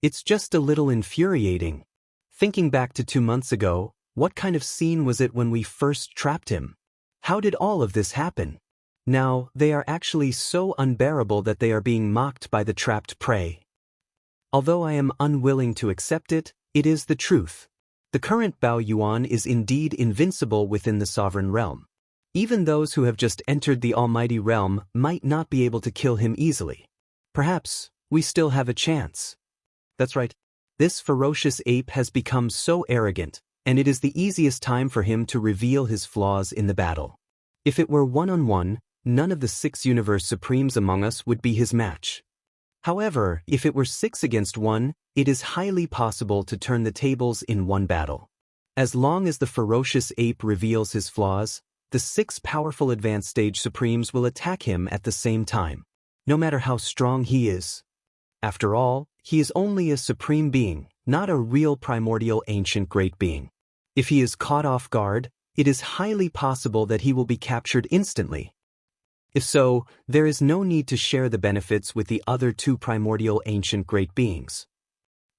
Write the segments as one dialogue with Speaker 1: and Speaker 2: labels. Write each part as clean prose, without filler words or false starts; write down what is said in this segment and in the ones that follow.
Speaker 1: It's just a little infuriating. Thinking back to 2 months ago, what kind of scene was it when we first trapped him? How did all of this happen? Now, they are actually so unbearable that they are being mocked by the trapped prey. Although I am unwilling to accept it, it is the truth. The current Bao Yuan is indeed invincible within the sovereign realm. Even those who have just entered the almighty realm might not be able to kill him easily. Perhaps we still have a chance. That's right. This ferocious ape has become so arrogant, and it is the easiest time for him to reveal his flaws in the battle. If it were one-on-one, none of the 6 universe supremes among us would be his match. However, if it were 6 against 1, it is highly possible to turn the tables in one battle. As long as the ferocious ape reveals his flaws, the 6 powerful advanced stage supremes will attack him at the same time, no matter how strong he is. After all, he is only a supreme being, not a real primordial ancient great being. If he is caught off guard, it is highly possible that he will be captured instantly. If so, there is no need to share the benefits with the other 2 primordial ancient great beings.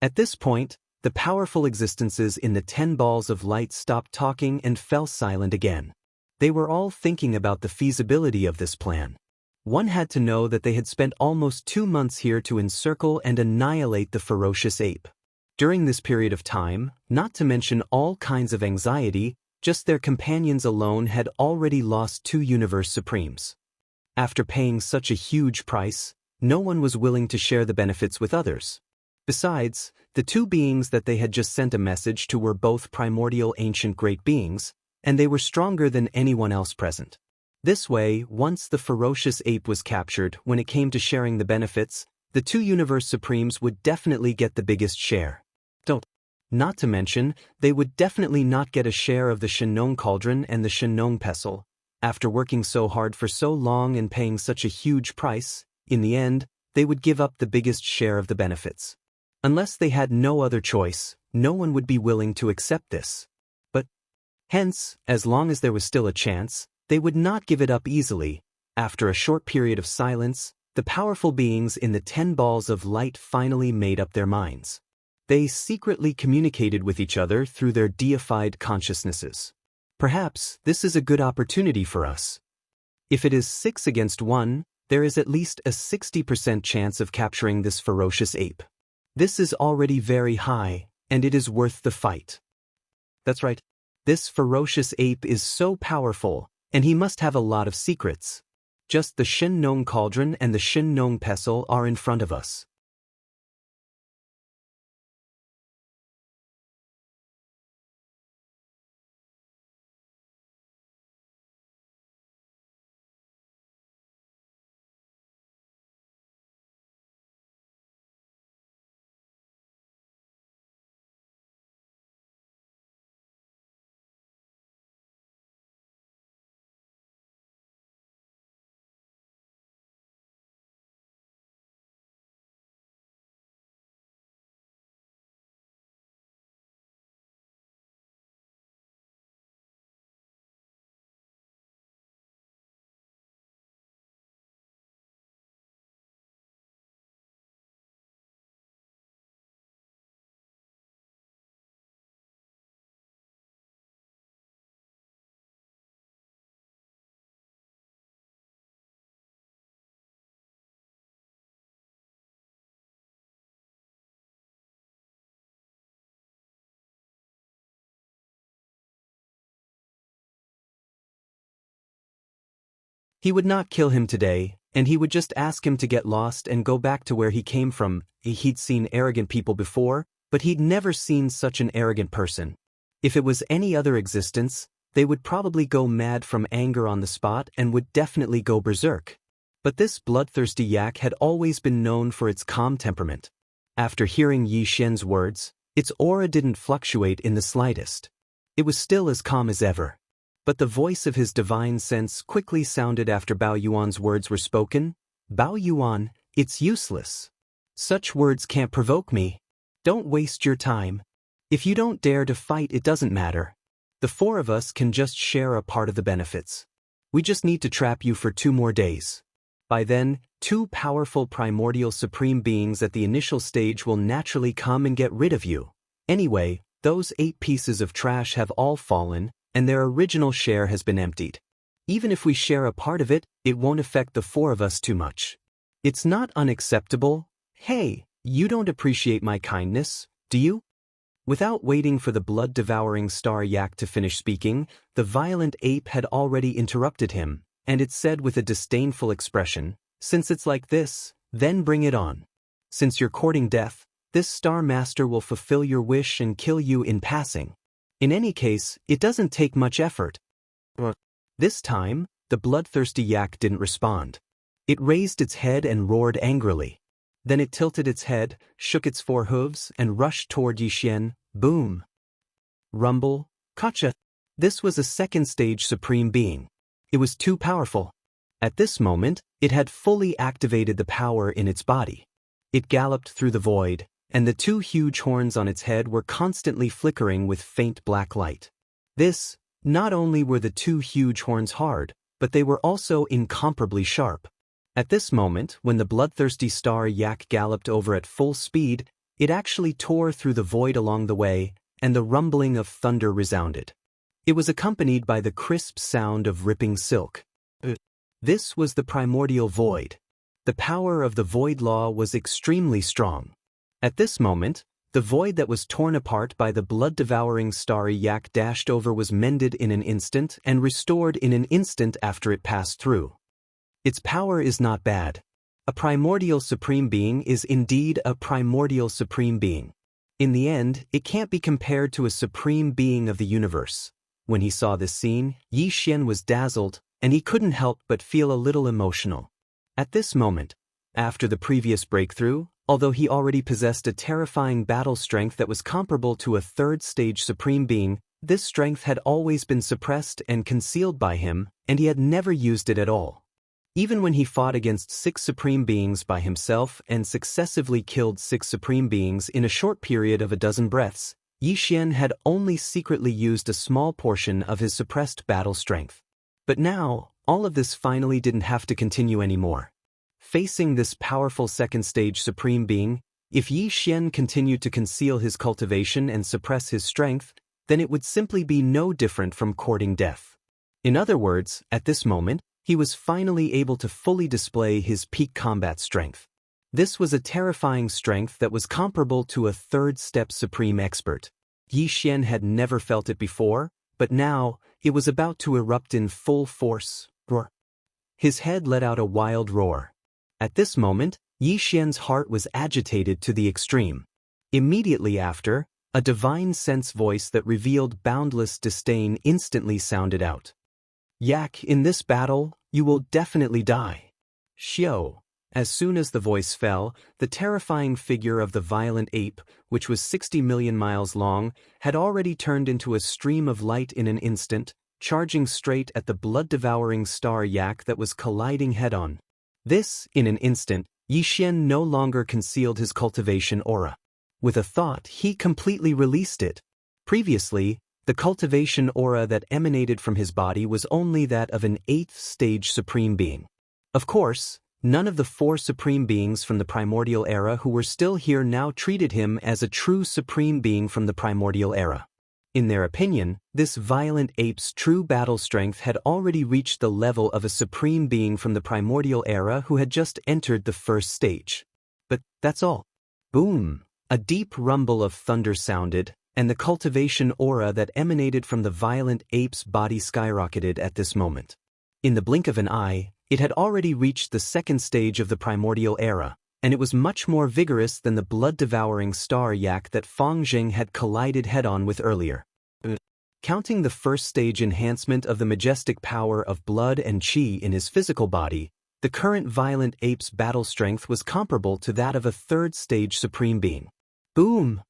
Speaker 1: At this point, the powerful existences in the 10 balls of light stopped talking and fell silent again. They were all thinking about the feasibility of this plan. One had to know that they had spent almost 2 months here to encircle and annihilate the ferocious ape. During this period of time, not to mention all kinds of anxiety, just their companions alone had already lost 2 universe supremes. After paying such a huge price, no one was willing to share the benefits with others. Besides, the 2 beings that they had just sent a message to were both primordial ancient great beings, and they were stronger than anyone else present. This way, once the ferocious ape was captured, when it came to sharing the benefits, the 2 universe supremes would definitely get the biggest share. Not to mention, they would definitely not get a share of the Shenong Cauldron and the Shenong Pestle. After working so hard for so long and paying such a huge price, in the end, they would give up the biggest share of the benefits. Unless they had no other choice, no one would be willing to accept this. But, hence, as long as there was still a chance, they would not give it up easily. After a short period of silence, the powerful beings in the 10 balls of light finally made up their minds. They secretly communicated with each other through their deified consciousnesses. Perhaps this is a good opportunity for us. If it is 6 against 1, there is at least a 60% chance of capturing this ferocious ape. This is already very high, and it is worth the fight. That's right. This ferocious ape is so powerful, and he must have a lot of secrets. Just the Shenong Cauldron and the Shenong Pestle are in front of us. He would not kill him today, and he would just ask him to get lost and go back to where he came from. He'd seen arrogant people before, but he'd never seen such an arrogant person. If it was any other existence, they would probably go mad from anger on the spot and would definitely go berserk. But this bloodthirsty yak had always been known for its calm temperament. After hearing Yi Xian's words, its aura didn't fluctuate in the slightest. It was still as calm as ever. But the voice of his divine sense quickly sounded after Bao Yuan's words were spoken. Bao Yuan, it's useless. Such words can't provoke me. Don't waste your time. If you don't dare to fight, it doesn't matter. The 4 of us can just share a part of the benefits. We just need to trap you for 2 more days. By then, two powerful primordial supreme beings at the initial stage will naturally come and get rid of you. Anyway, those 8 pieces of trash have all fallen, and their original share has been emptied. Even if we share a part of it, it won't affect the 4 of us too much. It's not unacceptable. Hey, you don't appreciate my kindness, do you? Without waiting for the blood-devouring star yak to finish speaking, the violent ape had already interrupted him, and it said with a disdainful expression, "Since it's like this, then bring it on. Since you're courting death, this Star Master will fulfill your wish and kill you in passing. In any case, it doesn't take much effort." This time, the bloodthirsty yak didn't respond. It raised its head and roared angrily. Then it tilted its head, shook its 4 hooves, and rushed toward Yixian. Boom! Rumble! Gotcha! This was a second-stage supreme being. It was too powerful. At this moment, it had fully activated the power in its body. It galloped through the void, and the 2 huge horns on its head were constantly flickering with faint black light. Not only were the 2 huge horns hard, but they were also incomparably sharp. At this moment, when the bloodthirsty star yak galloped over at full speed, it actually tore through the void along the way, and the rumbling of thunder resounded. It was accompanied by the crisp sound of ripping silk. This was the primordial void. The power of the void law was extremely strong. At this moment, the void that was torn apart by the blood-devouring starry yak dashed over was mended in an instant and restored in an instant after it passed through. Its power is not bad. A primordial supreme being is indeed a primordial supreme being. In the end, it can't be compared to a supreme being of the universe. When he saw this scene, Yixian was dazzled, and he couldn't help but feel a little emotional. At this moment, after the previous breakthrough, although he already possessed a terrifying battle strength that was comparable to a 3rd-stage supreme being, this strength had always been suppressed and concealed by him, and he had never used it at all. Even when he fought against 6 supreme beings by himself and successively killed 6 supreme beings in a short period of a dozen breaths, Yixian had only secretly used a small portion of his suppressed battle strength. But now, all of this finally didn't have to continue anymore. Facing this powerful 2nd-stage supreme being, if Yixian continued to conceal his cultivation and suppress his strength, then it would simply be no different from courting death. In other words, at this moment, he was finally able to fully display his peak combat strength. This was a terrifying strength that was comparable to a 3rd-step supreme expert. Yixian had never felt it before, but now, it was about to erupt in full force. Roar. His head let out a wild roar. At this moment, Yixian's heart was agitated to the extreme. Immediately after, a divine sense voice that revealed boundless disdain instantly sounded out. "Yak, in this battle, you will definitely die." Xiao. As soon as the voice fell, the terrifying figure of the violent ape, which was 60 million miles long, had already turned into a stream of light in an instant, charging straight at the blood-devouring star yak that was colliding head-on. In an instant, Yixian no longer concealed his cultivation aura. With a thought, he completely released it. Previously, the cultivation aura that emanated from his body was only that of an 8th-stage supreme being. Of course, none of the 4 supreme beings from the primordial era who were still here now treated him as a true supreme being from the primordial era. In their opinion, this violent ape's true battle strength had already reached the level of a supreme being from the primordial era who had just entered the 1st stage. But that's all. Boom! A deep rumble of thunder sounded, and the cultivation aura that emanated from the violent ape's body skyrocketed at this moment. In the blink of an eye, it had already reached the 2nd stage of the primordial era, and it was much more vigorous than the blood-devouring star yak that Feng Zheng had collided head-on with earlier. Counting the 1st-stage enhancement of the majestic power of blood and qi in his physical body, the current violent ape's battle strength was comparable to that of a 3rd-stage supreme being. Boom!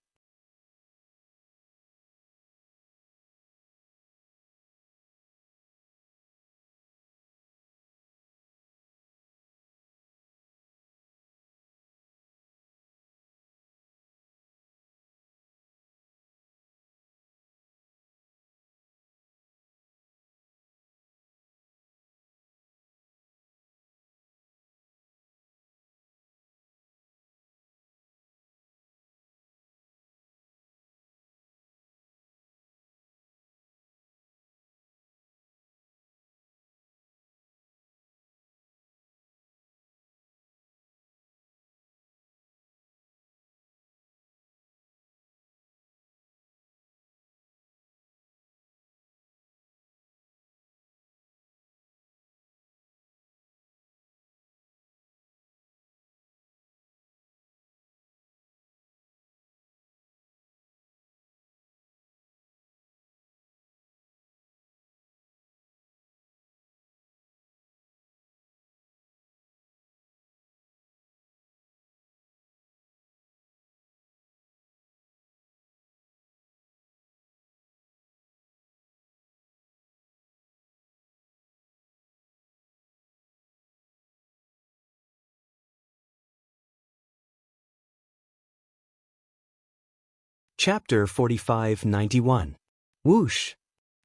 Speaker 1: Chapter 4591. Whoosh!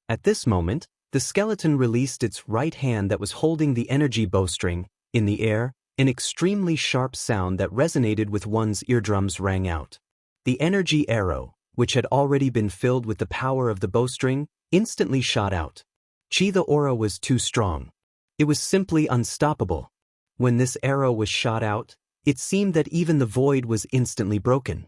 Speaker 1: At this moment, the skeleton released its right hand that was holding the energy bowstring. In the air, an extremely sharp sound that resonated with one's eardrums rang out. The energy arrow, which had already been filled with the power of the bowstring, instantly shot out. The aura was too strong. It was simply unstoppable. When this arrow was shot out, it seemed that even the void was instantly broken.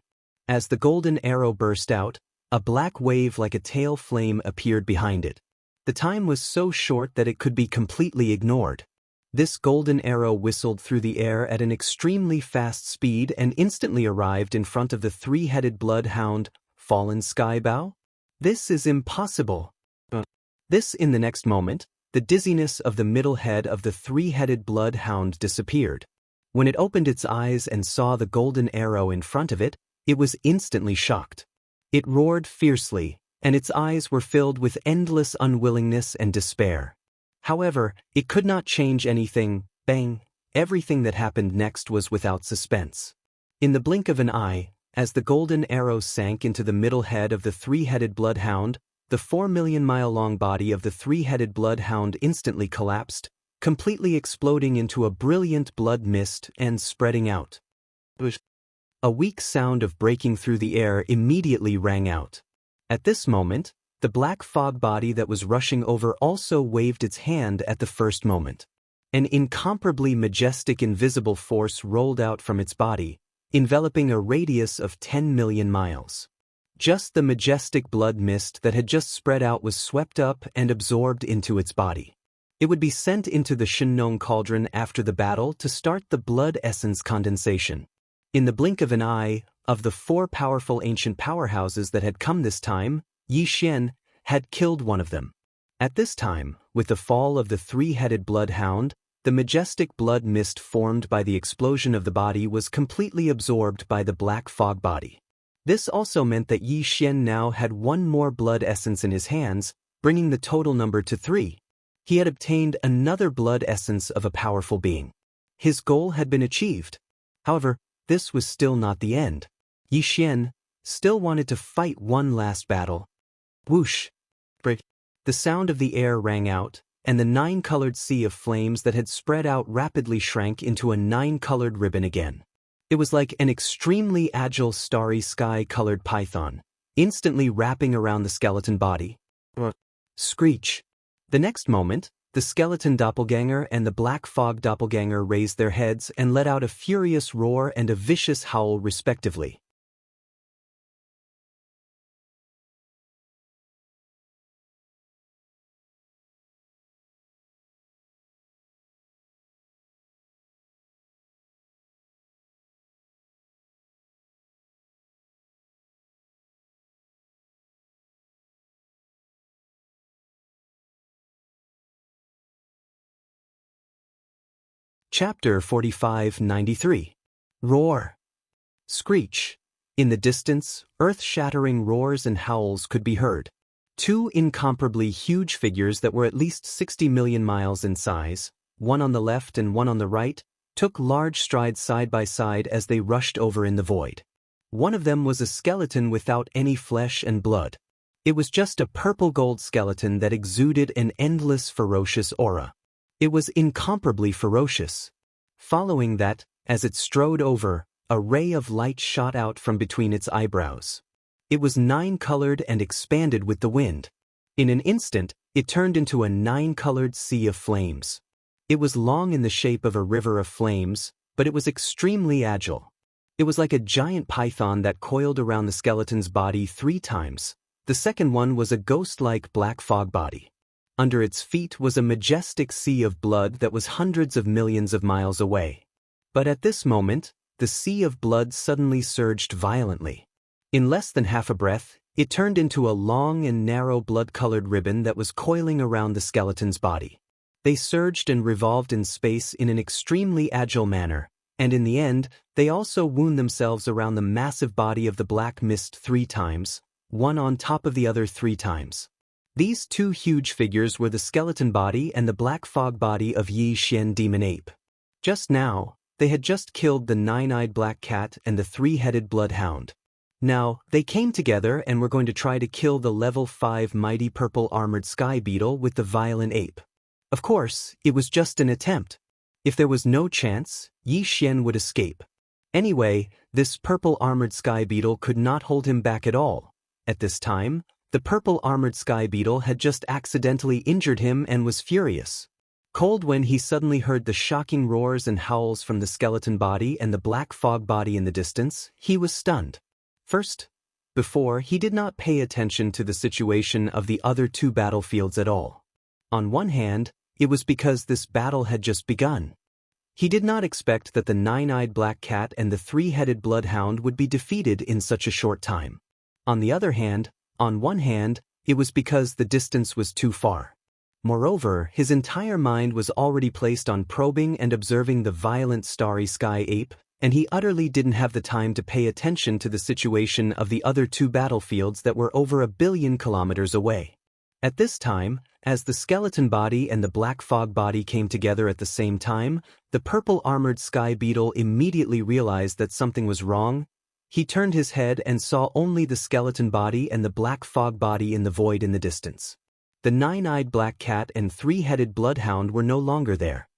Speaker 1: As the golden arrow burst out, a black wave like a tail flame appeared behind it. The time was so short that it could be completely ignored. This golden arrow whistled through the air at an extremely fast speed and instantly arrived in front of the three-headed bloodhound, Fallen Skybow? This is impossible. In the next moment, the dizziness of the middle head of the three-headed bloodhound disappeared. When it opened its eyes and saw the golden arrow in front of it, it was instantly shocked. It roared fiercely, and its eyes were filled with endless unwillingness and despair. However, it could not change anything. Bang! Everything that happened next was without suspense. In the blink of an eye, as the golden arrow sank into the middle head of the three-headed bloodhound, the 4-million-mile-long body of the three-headed bloodhound instantly collapsed, completely exploding into a brilliant blood mist and spreading out. A weak sound of breaking through the air immediately rang out. At this moment, the black fog body that was rushing over also waved its hand at the first moment. An incomparably majestic invisible force rolled out from its body, enveloping a radius of 10 million miles. Just the majestic blood mist that had just spread out was swept up and absorbed into its body. It would be sent into the Shinong cauldron after the battle to start the blood essence condensation. In the blink of an eye, of the 4 powerful ancient powerhouses that had come this time, Yi Xian had killed one of them. At this time, with the fall of the three-headed bloodhound, the majestic blood mist formed by the explosion of the body was completely absorbed by the black fog body. This also meant that Yi Xian now had 1 more blood essence in his hands, bringing the total number to 3. He had obtained another blood essence of a powerful being. His goal had been achieved. However, this was still not the end. Yi Xian still wanted to fight one last battle. Whoosh! The sound of the air rang out, and the 9-colored sea of flames that had spread out rapidly shrank into a 9-colored ribbon again. It was like an extremely agile starry sky-colored python, instantly wrapping around the skeleton body. Screech! The next moment, the skeleton doppelganger and the black fog doppelganger raised their heads and let out a furious roar and a vicious howl respectively. Chapter 4593. Roar! Screech! In the distance, earth-shattering roars and howls could be heard. 2 incomparably huge figures that were at least 60 million miles in size, one on the left and one on the right, took large strides side by side as they rushed over in the void. One of them was a skeleton without any flesh and blood. It was just a purple-gold skeleton that exuded an endless ferocious aura. It was incomparably ferocious. Following that, as it strode over, a ray of light shot out from between its eyebrows. It was 9-colored and expanded with the wind. In an instant, it turned into a 9-colored sea of flames. It was long in the shape of a river of flames, but it was extremely agile. It was like a giant python that coiled around the skeleton's body 3 times. The second one was a ghost-like black fog body. Under its feet was a majestic sea of blood that was hundreds of millions of miles away. But at this moment, the sea of blood suddenly surged violently. In less than half a breath, it turned into a long and narrow blood-colored ribbon that was coiling around the skeleton's body. They surged and revolved in space in an extremely agile manner, and in the end, they also wound themselves around the massive body of the black mist 3 times, one on top of the other 3 times. These 2 huge figures were the skeleton body and the black fog body of Yi Xian Demon Ape. Just now, they had just killed the 9-eyed black cat and the 3-headed bloodhound. Now, they came together and were going to try to kill the level 5 mighty purple armored sky beetle with the violent ape. Of course, it was just an attempt. If there was no chance, Yi Xian would escape. Anyway, this purple armored sky beetle could not hold him back at all. At this time, the purple armored sky beetle had just accidentally injured him and was furious. Cold when he suddenly heard the shocking roars and howls from the skeleton body and the black fog body in the distance, he was stunned. Before, he did not pay attention to the situation of the other two battlefields at all. On one hand, it was because this battle had just begun. He did not expect that the nine-eyed black cat and the three-headed bloodhound would be defeated in such a short time. On the other hand, on one hand, it was because the distance was too far. Moreover, his entire mind was already placed on probing and observing the violent starry sky ape, and he utterly didn't have the time to pay attention to the situation of the other two battlefields that were over 1 billion kilometers away. At this time, as the skeleton body and the black fog body came together at the same time, the purple armored sky beetle immediately realized that something was wrong. He turned his head and saw only the skeleton body and the black fog body in the void in the distance. The nine-eyed black cat and three-headed bloodhound were no longer there.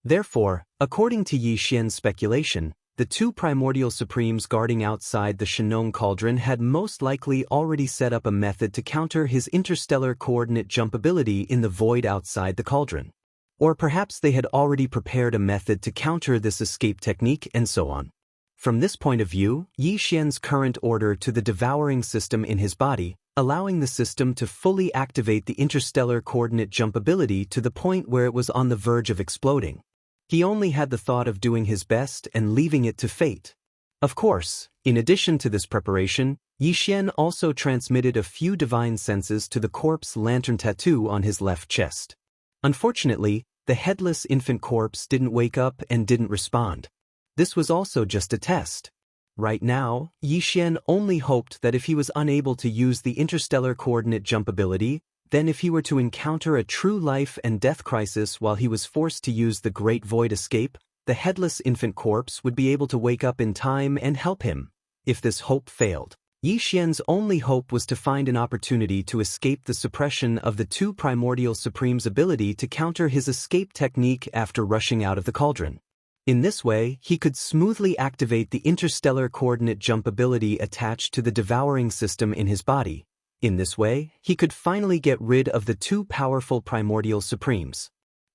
Speaker 1: Therefore, according to Yi Xian's speculation, the two primordial supremes guarding outside the Shenong cauldron had most likely already set up a method to counter his interstellar coordinate jump ability in the void outside the cauldron. Or perhaps they had already prepared a method to counter this escape technique and so on. From this point of view, Yi Xian's current order to the devouring system in his body, allowing the system to fully activate the interstellar coordinate jump ability to the point where it was on the verge of exploding. He only had the thought of doing his best and leaving it to fate. Of course, in addition to this preparation, Yi Xian also transmitted a few divine senses to the corpse lantern tattoo on his left chest. Unfortunately, the headless infant corpse didn't wake up and didn't respond. This was also just a test. Right now, Yi Xian only hoped that if he was unable to use the interstellar coordinate jump ability, then if he were to encounter a true life and death crisis while he was forced to use the Great Void escape, the headless infant corpse would be able to wake up in time and help him. If this hope failed, Yi Xian's only hope was to find an opportunity to escape the suppression of the two primordial supremes' ability to counter his escape technique after rushing out of the cauldron. In this way, he could smoothly activate the interstellar coordinate jump ability attached to the devouring system in his body. In this way, he could finally get rid of the two powerful primordial supremes.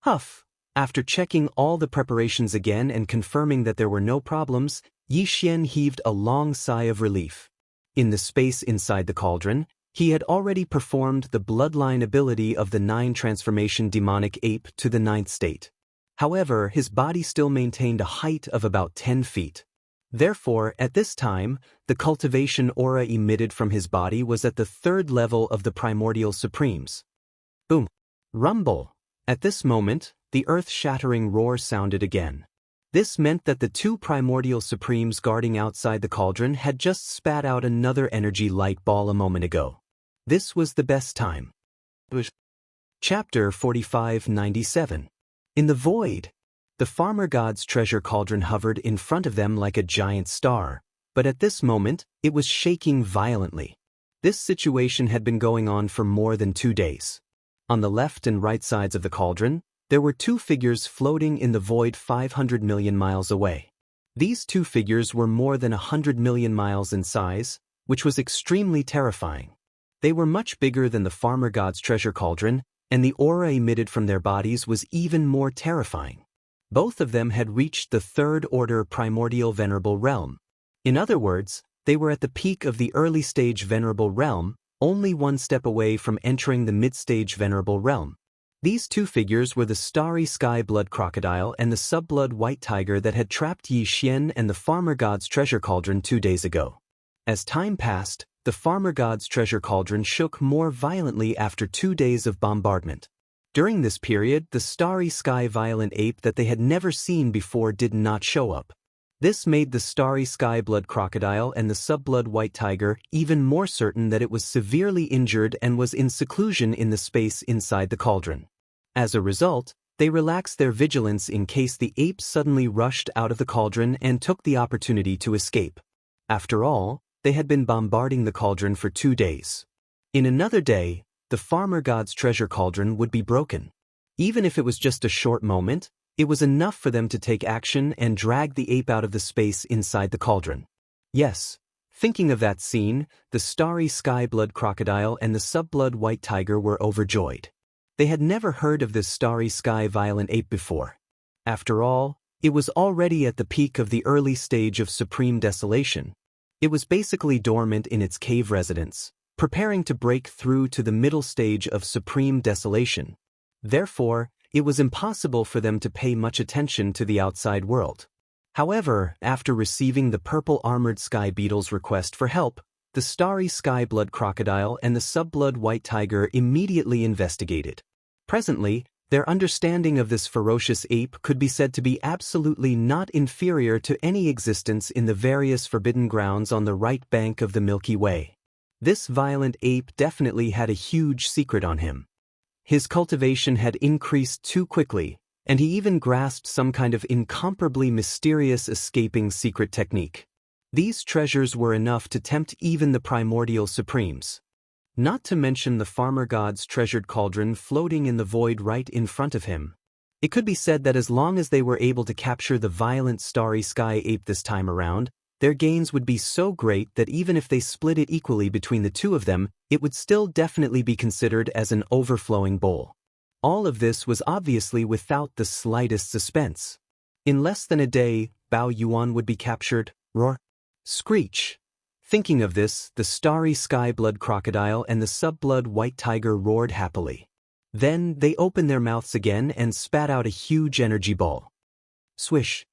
Speaker 1: After checking all the preparations again and confirming that there were no problems, Yi Xian heaved a long sigh of relief. In the space inside the cauldron, he had already performed the bloodline ability of the 9 transformation demonic ape to the 9th state. However, his body still maintained a height of about 10 feet. Therefore, at this time, the cultivation aura emitted from his body was at the 3rd level of the primordial supremes. Boom! Rumble! At this moment, the earth-shattering roar sounded again. This meant that the two primordial supremes guarding outside the cauldron had just spat out another energy light ball a moment ago. This was the best time. Chapter 4597. In the void. The farmer god's treasure cauldron hovered in front of them like a giant star, but at this moment, it was shaking violently. This situation had been going on for more than 2 days. On the left and right sides of the cauldron, there were 2 figures floating in the void 500 million miles away. These 2 figures were more than 100 million miles in size, which was extremely terrifying. They were much bigger than the farmer god's treasure cauldron, and the aura emitted from their bodies was even more terrifying. Both of them had reached the third-order primordial venerable realm. In other words, they were at the peak of the early-stage venerable realm, only one step away from entering the mid-stage venerable realm. These two figures were the starry sky blood crocodile and the sub-blood white tiger that had trapped Yi Xian and the farmer god's treasure cauldron 2 days ago. As time passed, the farmer god's treasure cauldron shook more violently after 2 days of bombardment. During this period, the starry sky violent ape that they had never seen before did not show up. This made the starry sky blood crocodile and the sub-blood white tiger even more certain that it was severely injured and was in seclusion in the space inside the cauldron. As a result, they relaxed their vigilance in case the ape suddenly rushed out of the cauldron and took the opportunity to escape. After all, they had been bombarding the cauldron for 2 days. In another day, the farmer god's treasure cauldron would be broken. Even if it was just a short moment, it was enough for them to take action and drag the ape out of the space inside the cauldron. Yes, thinking of that scene, the starry sky blood crocodile and the sub-blood white tiger were overjoyed. They had never heard of this starry sky violent ape before. After all, it was already at the peak of the early stage of supreme desolation. It was basically dormant in its cave residence, preparing to break through to the middle stage of supreme desolation. Therefore, it was impossible for them to pay much attention to the outside world. However, after receiving the purple-armored sky beetle's request for help, the starry sky blood crocodile and the sub-blood white tiger immediately investigated. Presently, their understanding of this ferocious ape could be said to be absolutely not inferior to any existence in the various forbidden grounds on the right bank of the Milky Way. This violent ape definitely had a huge secret on him. His cultivation had increased too quickly, and he even grasped some kind of incomparably mysterious escaping secret technique. These treasures were enough to tempt even the primordial supremes. Not to mention the farmer god's treasured cauldron floating in the void right in front of him. It could be said that as long as they were able to capture the violent starry sky ape this time around, their gains would be so great that even if they split it equally between the two of them, it would still definitely be considered as an overflowing bowl. All of this was obviously without the slightest suspense. In less than a day, Bao Yuan would be captured. Roar! Screech! Thinking of this, the starry sky blood crocodile and the sub-blood white tiger roared happily. Then they opened their mouths again and spat out a huge energy ball. Swish!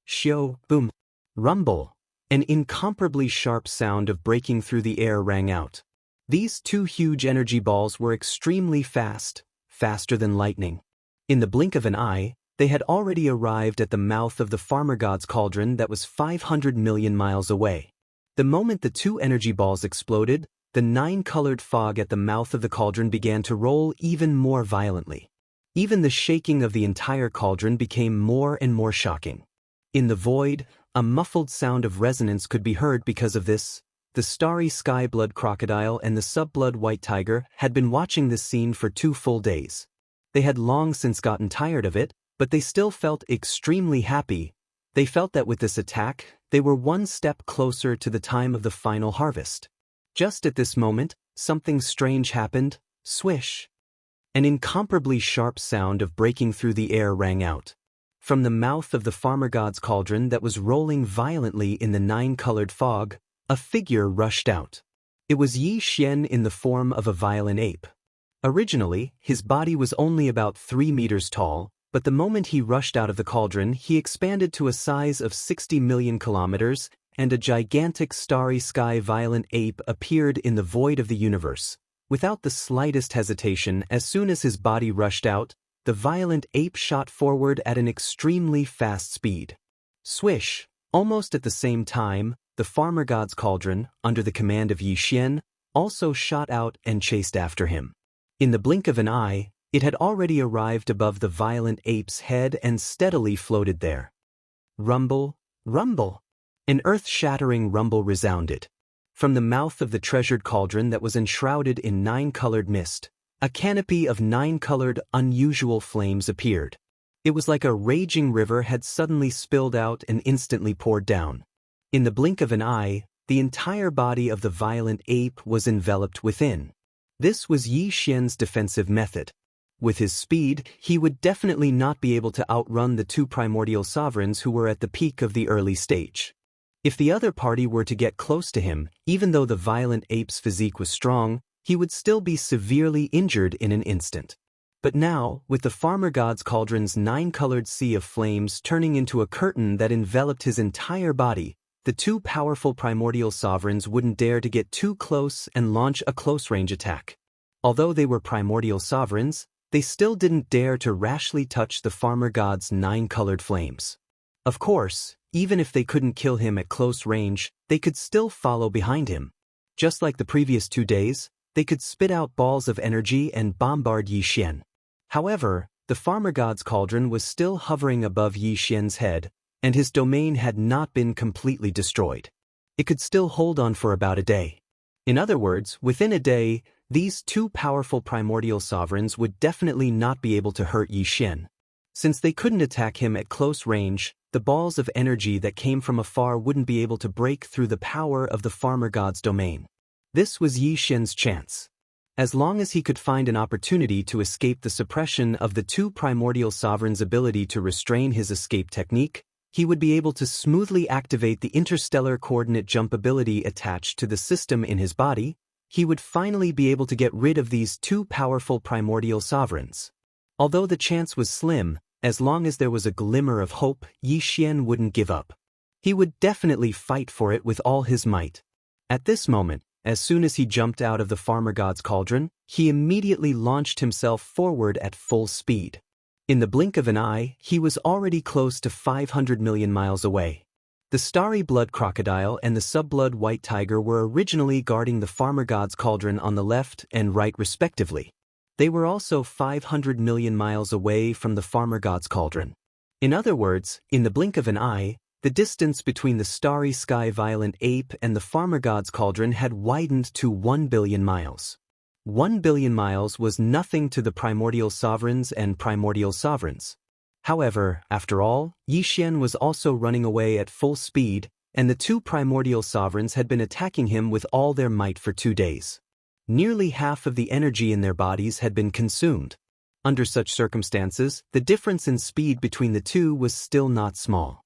Speaker 1: Shio! Boom! Rumble! An incomparably sharp sound of breaking through the air rang out. These two huge energy balls were extremely fast, faster than lightning. In the blink of an eye, they had already arrived at the mouth of the farmer god's cauldron that was 500 million miles away. The moment the two energy balls exploded, the 9-colored fog at the mouth of the cauldron began to roll even more violently. Even the shaking of the entire cauldron became more and more shocking. In the void, a muffled sound of resonance could be heard because of this. The starry sky blood crocodile and the sub-blood white tiger had been watching this scene for 2 full days. They had long since gotten tired of it, but they still felt extremely happy. They felt that with this attack, they were one step closer to the time of the final harvest. Just at this moment, something strange happened. Swish! An incomparably sharp sound of breaking through the air rang out. From the mouth of the farmer god's cauldron that was rolling violently in the 9-colored fog, a figure rushed out. It was Yi Xian in the form of a violent ape. Originally, his body was only about 3 meters tall, but the moment he rushed out of the cauldron, he expanded to a size of 60 million kilometers, and a gigantic starry sky violent ape appeared in the void of the universe. Without the slightest hesitation, as soon as his body rushed out, the violent ape shot forward at an extremely fast speed. Swish! Almost at the same time, the farmer god's cauldron, under the command of Yi Xian, also shot out and chased after him. In the blink of an eye, it had already arrived above the violent ape's head and steadily floated there. Rumble, rumble! An earth-shattering rumble resounded. From the mouth of the treasured cauldron that was enshrouded in 9-colored mist, a canopy of 9-colored, unusual flames appeared. It was like a raging river had suddenly spilled out and instantly poured down. In the blink of an eye, the entire body of the violent ape was enveloped within. This was Yi Xian's defensive method. With his speed, he would definitely not be able to outrun the two primordial sovereigns who were at the peak of the early stage. If the other party were to get close to him, even though the violent ape's physique was strong, he would still be severely injured in an instant. But now, with the farmer god's cauldron's nine-colored sea of flames turning into a curtain that enveloped his entire body, the two powerful primordial sovereigns wouldn't dare to get too close and launch a close-range attack. Although they were primordial sovereigns, they still didn't dare to rashly touch the farmer god's nine-colored flames. Of course, even if they couldn't kill him at close range, they could still follow behind him. Just like the previous 2 days, they could spit out balls of energy and bombard Yi Xian. However, the farmer god's cauldron was still hovering above Yi Xian's head, and his domain had not been completely destroyed. It could still hold on for about a day. In other words, within a day, these two powerful primordial sovereigns would definitely not be able to hurt Yi Xian. Since they couldn't attack him at close range, the balls of energy that came from afar wouldn't be able to break through the power of the farmer god's domain. This was Yi Xian's chance. As long as he could find an opportunity to escape the suppression of the two primordial sovereigns' ability to restrain his escape technique, he would be able to smoothly activate the interstellar coordinate jump ability attached to the system in his body. He would finally be able to get rid of these two powerful primordial sovereigns. Although the chance was slim, as long as there was a glimmer of hope, Yi Xian wouldn't give up. He would definitely fight for it with all his might. At this moment, as soon as he jumped out of the farmer god's cauldron, he immediately launched himself forward at full speed. In the blink of an eye, he was already close to 500 million miles away. The starry blood crocodile and the sub-blood white tiger were originally guarding the farmer god's cauldron on the left and right respectively. They were also 500 million miles away from the farmer god's cauldron. In other words, in the blink of an eye, the distance between the starry sky violent ape and the farmer god's cauldron had widened to 1 billion miles. 1 billion miles was nothing to the primordial sovereigns and primordial sovereigns. However, after all, Yi Xian was also running away at full speed, and the two primordial sovereigns had been attacking him with all their might for 2 days. Nearly half of the energy in their bodies had been consumed. Under such circumstances, the difference in speed between the two was still not small.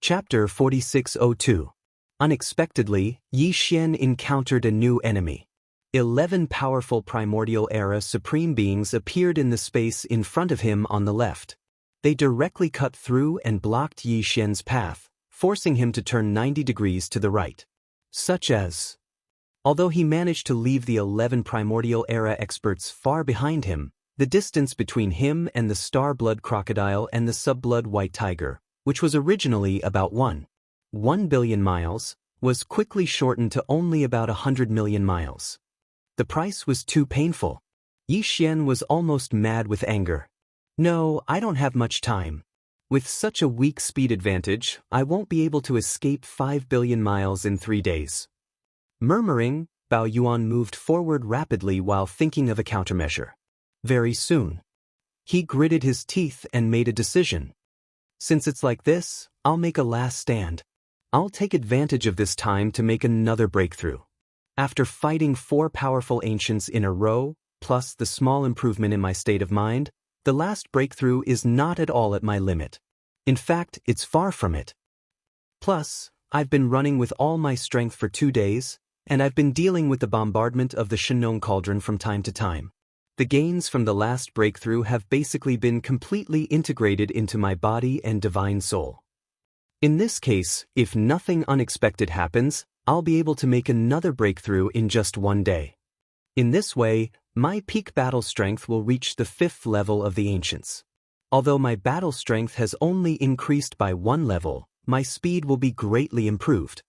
Speaker 1: Chapter 4602. Unexpectedly, Yi Xian encountered a new enemy. 11 powerful primordial era supreme beings appeared in the space in front of him on the left. They directly cut through and blocked Yi Xian's path, forcing him to turn 90 degrees to the right. Although he managed to leave the 11 primordial era experts far behind him, the distance between him and the star-blood crocodile and the sub-blood white tiger, which was originally about 1 billion miles, was quickly shortened to only about 100 million miles. The price was too painful. Yi Xian was almost mad with anger. No, I don't have much time. With such a weak speed advantage, I won't be able to escape 5 billion miles in 3 days. Murmuring, Bao Yuan moved forward rapidly while thinking of a countermeasure. Very soon, he gritted his teeth and made a decision. Since it's like this, I'll make a last stand. I'll take advantage of this time to make another breakthrough. After fighting 4 powerful ancients in a row, plus the small improvement in my state of mind, the last breakthrough is not at all at my limit. In fact, it's far from it. Plus, I've been running with all my strength for 2 days, and I've been dealing with the bombardment of the Shenong cauldron from time to time. The gains from the last breakthrough have basically been completely integrated into my body and divine soul. In this case, if nothing unexpected happens, I'll be able to make another breakthrough in just one day. In this way, my peak battle strength will reach the 5th level of the ancients. Although my battle strength has only increased by 1 level, my speed will be greatly improved.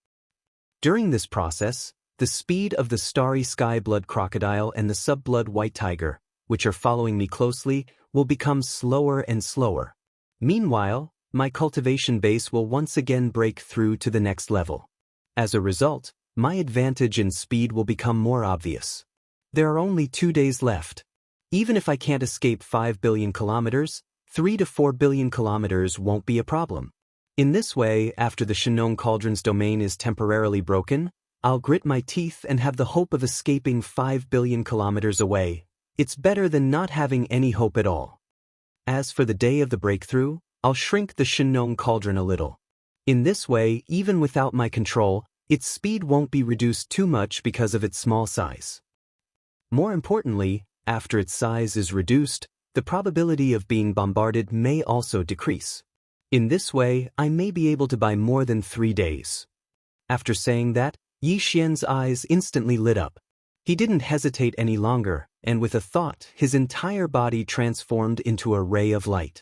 Speaker 1: During this process, the speed of the starry sky blood crocodile and the sub-blood white tiger, which are following me closely, will become slower and slower. Meanwhile, my cultivation base will once again break through to the next level. As a result, my advantage in speed will become more obvious. There are only 2 days left. Even if I can't escape 5 billion kilometers, 3 to 4 billion kilometers won't be a problem. In this way, after the Xianxia Cauldron's domain is temporarily broken, I'll grit my teeth and have the hope of escaping 5 billion kilometers away. It's better than not having any hope at all. As for the day of the breakthrough, I'll shrink the Xianxia Cauldron a little. In this way, even without my control, its speed won't be reduced too much because of its small size. More importantly, after its size is reduced, the probability of being bombarded may also decrease. In this way, I may be able to buy more than 3 days. After saying that, Yi Xian's eyes instantly lit up. He didn't hesitate any longer, and with a thought, his entire body transformed into a ray of light.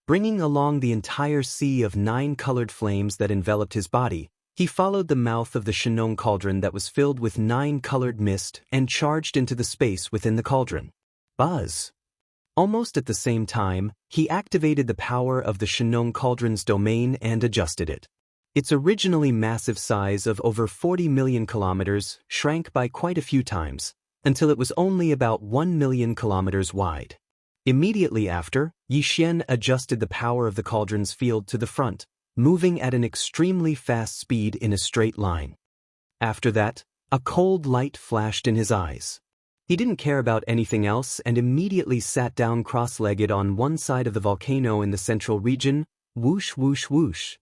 Speaker 1: Bringing along the entire sea of 9 colored flames that enveloped his body, he followed the mouth of the Xianxia cauldron that was filled with 9 colored mist and charged into the space within the cauldron. Buzz! Almost at the same time, he activated the power of the Xianxia cauldron's domain and adjusted it. Its originally massive size of over 40 million kilometers shrank by quite a few times, until it was only about 1 million kilometers wide. Immediately after, Yi Xian adjusted the power of the cauldron's field to the front, moving at an extremely fast speed in a straight line. After that, a cold light flashed in his eyes. He didn't care about anything else and immediately sat down cross-legged on one side of the volcano in the central region, whoosh whoosh whoosh.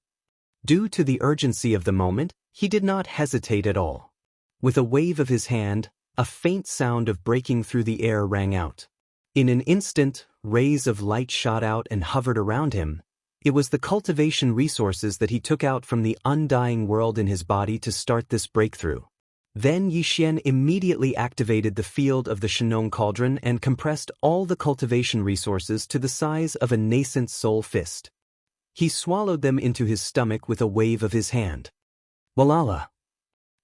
Speaker 1: Due to the urgency of the moment, he did not hesitate at all. With a wave of his hand, a faint sound of breaking through the air rang out. In an instant, rays of light shot out and hovered around him. It was the cultivation resources that he took out from the undying world in his body to start this breakthrough. Then Yi Xian immediately activated the field of the Xianxia cauldron and compressed all the cultivation resources to the size of a nascent soul fist. He swallowed them into his stomach with a wave of his hand. Walala!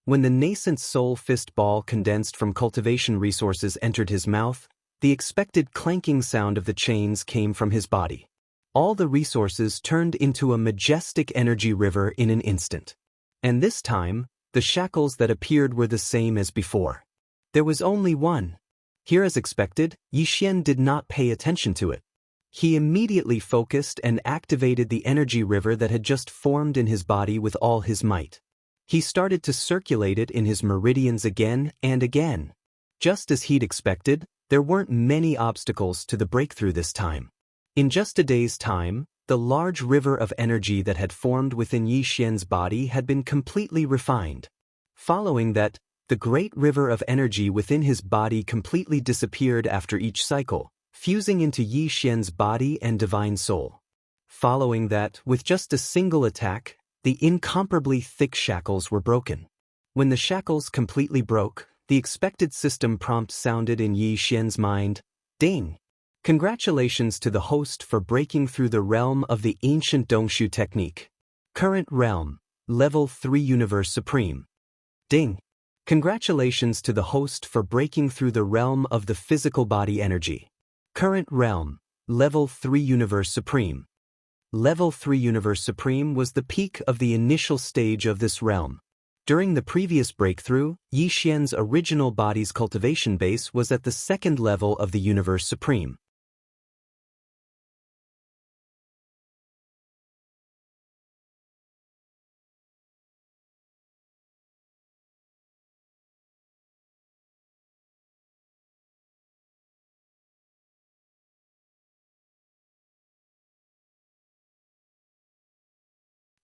Speaker 1: When the nascent soul fist ball condensed from cultivation resources entered his mouth, the expected clanking sound of the chains came from his body. All the resources turned into a majestic energy river in an instant. And this time, the shackles that appeared were the same as before. There was only one. Here as expected, Yi Xian did not pay attention to it. He immediately focused and activated the energy river that had just formed in his body with all his might. He started to circulate it in his meridians again and again. Just as he'd expected, there weren't many obstacles to the breakthrough this time. In just a day's time, the large river of energy that had formed within Yi Xian's body had been completely refined. Following that, the great river of energy within his body completely disappeared after each cycle, fusing into Yi Xian's body and divine soul. Following that, with just a single attack, the incomparably thick shackles were broken. When the shackles completely broke, the expected system prompt sounded in Yi Xian's mind, "Ding! Congratulations to the host for breaking through the realm of the ancient Dongshu technique. Current realm, Level 3 Universe Supreme. Ding! Congratulations to the host for breaking through the realm of the physical body energy. Current realm, Level 3 Universe Supreme." Level 3 Universe Supreme was the peak of the initial stage of this realm. During the previous breakthrough, Yi Xian's original body's cultivation base was at the 2nd level of the Universe Supreme.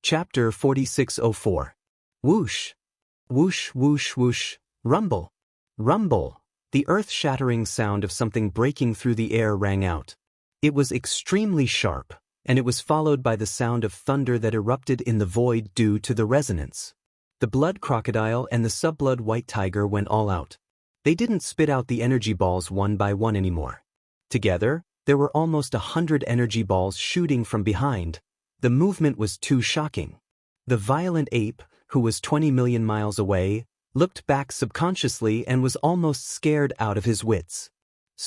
Speaker 1: Chapter 4604. Whoosh! Whoosh whoosh whoosh, rumble! Rumble! the earth-shattering sound of something breaking through the air rang out. It was extremely sharp, and it was followed by the sound of thunder that erupted in the void due to the resonance. The blood crocodile and the sub-blood white tiger went all out. They didn't spit out the energy balls one by one anymore. Together, there were almost 100 energy balls shooting from behind. The movement was too shocking. The violent ape, who was 20 million miles away, looked back subconsciously and was almost scared out of his wits.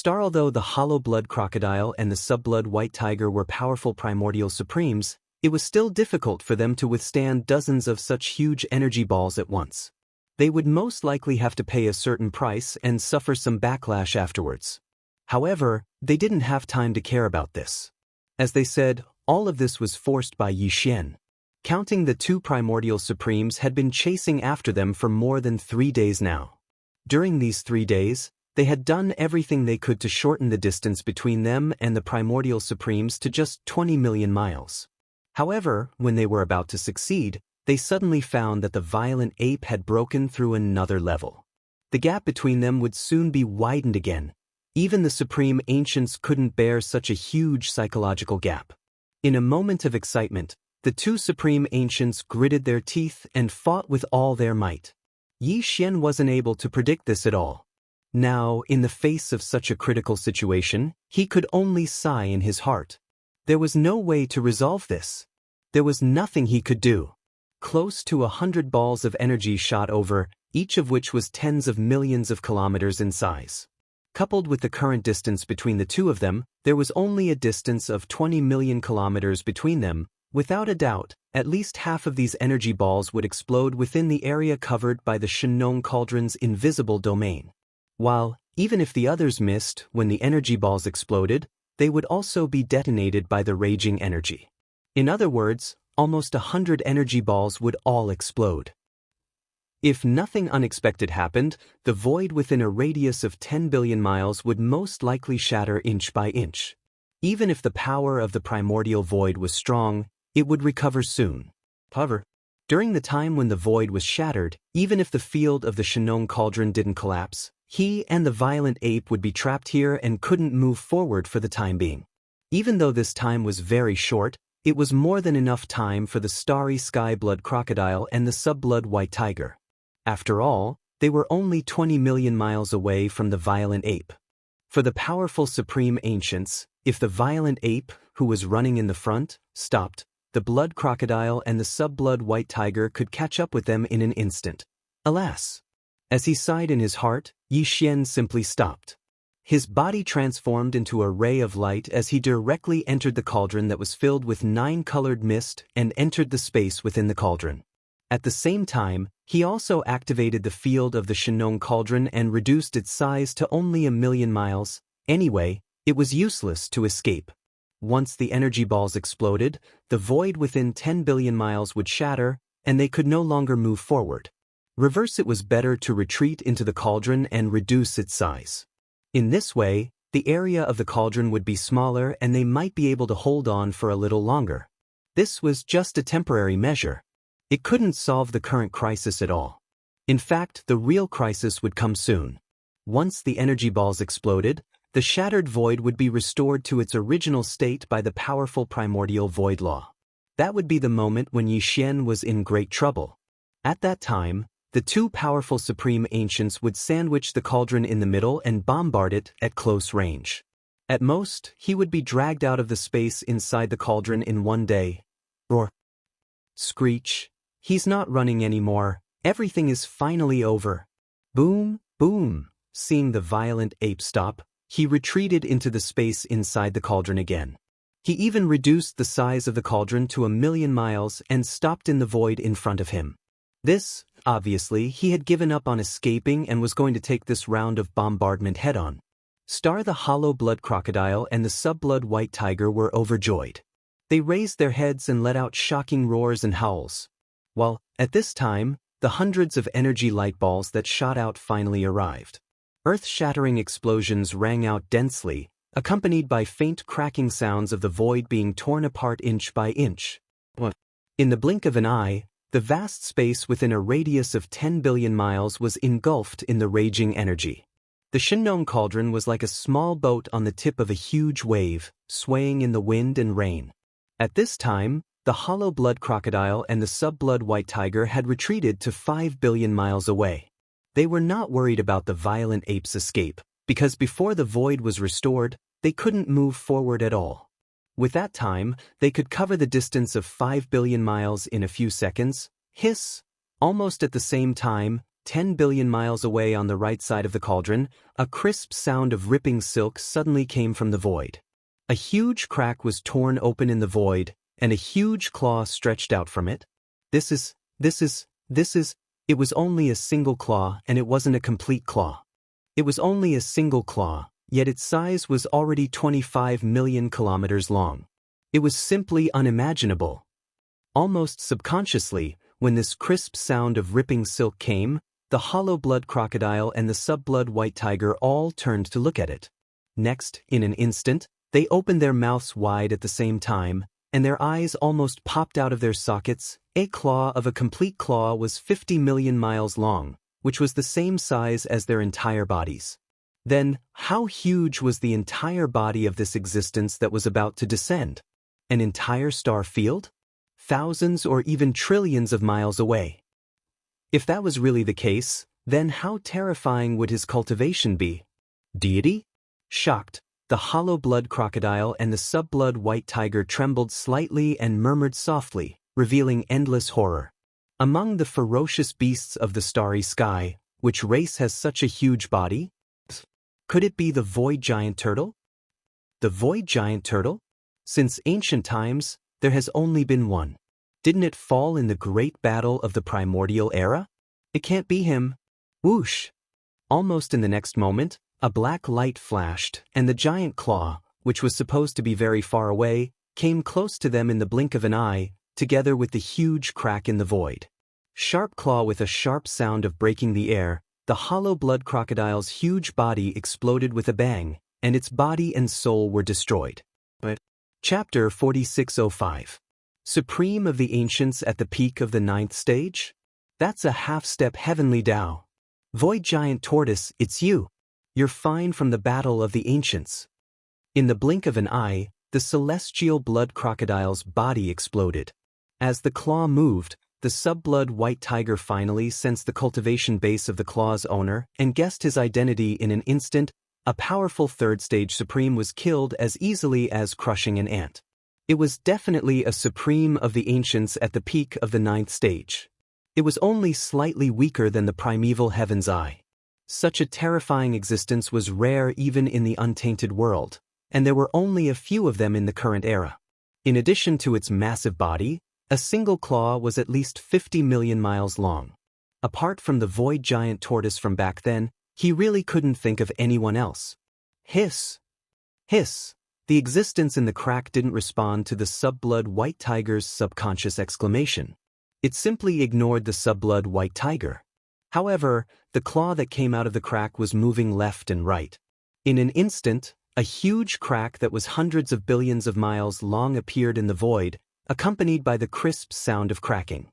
Speaker 1: Although the hollow blood crocodile and the sub-blood white tiger were powerful primordial supremes, it was still difficult for them to withstand dozens of such huge energy balls at once. They would most likely have to pay a certain price and suffer some backlash afterwards. However, they didn't have time to care about this. As they said, all of this was forced by Xianxia. Counting the two primordial supremes had been chasing after them for more than 3 days now. During these 3 days, they had done everything they could to shorten the distance between them and the primordial supremes to just 20 million miles. However, when they were about to succeed, they suddenly found that the violent ape had broken through another level. The gap between them would soon be widened again. Even the supreme ancients couldn't bear such a huge psychological gap. In a moment of excitement, the two supreme ancients gritted their teeth and fought with all their might. Xianxia wasn't able to predict this at all. Now, in the face of such a critical situation, he could only sigh in his heart. There was no way to resolve this. There was nothing he could do. Close to 100 balls of energy shot over, each of which was tens of millions of kilometers in size. Coupled with the current distance between the two of them, there was only a distance of 20 million kilometers between them. Without a doubt, at least half of these energy balls would explode within the area covered by the Shenong Cauldron's invisible domain. While, even if the others missed when the energy balls exploded, they would also be detonated by the raging energy. In other words, almost 100 energy balls would all explode. If nothing unexpected happened, the void within a radius of 10 billion miles would most likely shatter inch by inch. Even if the power of the primordial void was strong, it would recover soon. However, during the time when the void was shattered, even if the field of the Shenong Cauldron didn't collapse, he and the violent ape would be trapped here and couldn't move forward for the time being. Even though this time was very short, it was more than enough time for the starry sky blood crocodile and the sub-blood white tiger. After all, they were only 20 million miles away from the violent ape. For the powerful supreme ancients, if the violent ape, who was running in the front, stopped, the blood crocodile and the sub-blood white tiger could catch up with them in an instant. Alas! As he sighed in his heart, Xianxia simply stopped. His body transformed into a ray of light as he directly entered the cauldron that was filled with 9-colored mist and entered the space within the cauldron. At the same time, he also activated the field of the Shenong Cauldron and reduced its size to only 1 million miles. Anyway, it was useless to escape. Once the energy balls exploded, the void within 10 billion miles would shatter, and they could no longer move forward. Reverse, it was better to retreat into the cauldron and reduce its size. In this way, the area of the cauldron would be smaller and they might be able to hold on for a little longer. This was just a temporary measure. It couldn't solve the current crisis at all. In fact, the real crisis would come soon. Once the energy balls exploded, the shattered void would be restored to its original state by the powerful primordial void law. That would be the moment when Xianxia was in great trouble. At that time, the two powerful supreme ancients would sandwich the cauldron in the middle and bombard it at close range. At most, he would be dragged out of the space inside the cauldron in 1 day. Roar. Screech. He's not running anymore. Everything is finally over. Boom, boom. Seeing the violent ape stop, he retreated into the space inside the cauldron again. He even reduced the size of the cauldron to 1 million miles and stopped in the void in front of him. This, obviously, he had given up on escaping and was going to take this round of bombardment head-on. The hollow blood crocodile and the sub-blood white tiger were overjoyed. They raised their heads and let out shocking roars and howls. While, at this time, the hundreds of energy light balls that shot out finally arrived. Earth-shattering explosions rang out densely, accompanied by faint cracking sounds of the void being torn apart inch by inch. In the blink of an eye, the vast space within a radius of 10 billion miles was engulfed in the raging energy. The The Shinong cauldron was like a small boat on the tip of a huge wave, swaying in the wind and rain. At this time, the hollow blood crocodile and the sub-blood white tiger had retreated to 5 billion miles away. They were not worried about the violent ape's escape, because before the void was restored, they couldn't move forward at all. With that time, they could cover the distance of 5 billion miles in a few seconds. Hiss! Almost at the same time, 10 billion miles away on the right side of the cauldron, a crisp sound of ripping silk suddenly came from the void. A huge crack was torn open in the void, and a huge claw stretched out from it. It was only a single claw, and it wasn't a complete claw. It was only a single claw, yet its size was already 25 million kilometers long. It was simply unimaginable. Almost subconsciously, when this crisp sound of ripping silk came, the hollow blood crocodile and the sub-blood white tiger all turned to look at it. Next, in an instant, they opened their mouths wide at the same time, and their eyes almost popped out of their sockets. A claw of a complete claw was 50 million miles long, which was the same size as their entire bodies. Then, how huge was the entire body of this existence that was about to descend? An entire star field? Thousands or even trillions of miles away. If that was really the case, then how terrifying would his cultivation be? Deity? Shocked, the hollow blood crocodile and the sub-blood white tiger trembled slightly and murmured softly, revealing endless horror. Among the ferocious beasts of the starry sky, which race has such a huge body? Could it be the void giant turtle? The void giant turtle? Since ancient times, there has only been one. Didn't it fall in the great battle of the primordial era? It can't be him. Whoosh! Almost in the next moment, a black light flashed, and the giant claw, which was supposed to be very far away, came close to them in the blink of an eye, together with the huge crack in the void. Sharp claw with a sharp sound of breaking the air, the hollow blood crocodile's huge body exploded with a bang, and its body and soul were destroyed. Chapter 4605. Supreme of the Ancients at the peak of the 9th stage? That's a half-step heavenly Tao. Void Giant Tortoise, it's you. You're fine from the battle of the Ancients. In the blink of an eye, the celestial blood crocodile's body exploded. As the claw moved, the sub-blood white tiger finally sensed the cultivation base of the claw's owner and guessed his identity in an instant. A powerful third-stage Supreme was killed as easily as crushing an ant. It was definitely a Supreme of the Ancients at the peak of the 9th stage. It was only slightly weaker than the primeval Heaven's Eye. Such a terrifying existence was rare even in the untainted world, and there were only a few of them in the current era. In addition to its massive body, a single claw was at least 50 million miles long. Apart from the void giant tortoise from back then, he really couldn't think of anyone else. Hiss! Hiss! The existence in the crack didn't respond to the sub-blood white tiger's subconscious exclamation. It simply ignored the sub-blood white tiger. However, the claw that came out of the crack was moving left and right. In an instant, a huge crack that was hundreds of billions of miles long appeared in the void, accompanied by the crisp sound of cracking.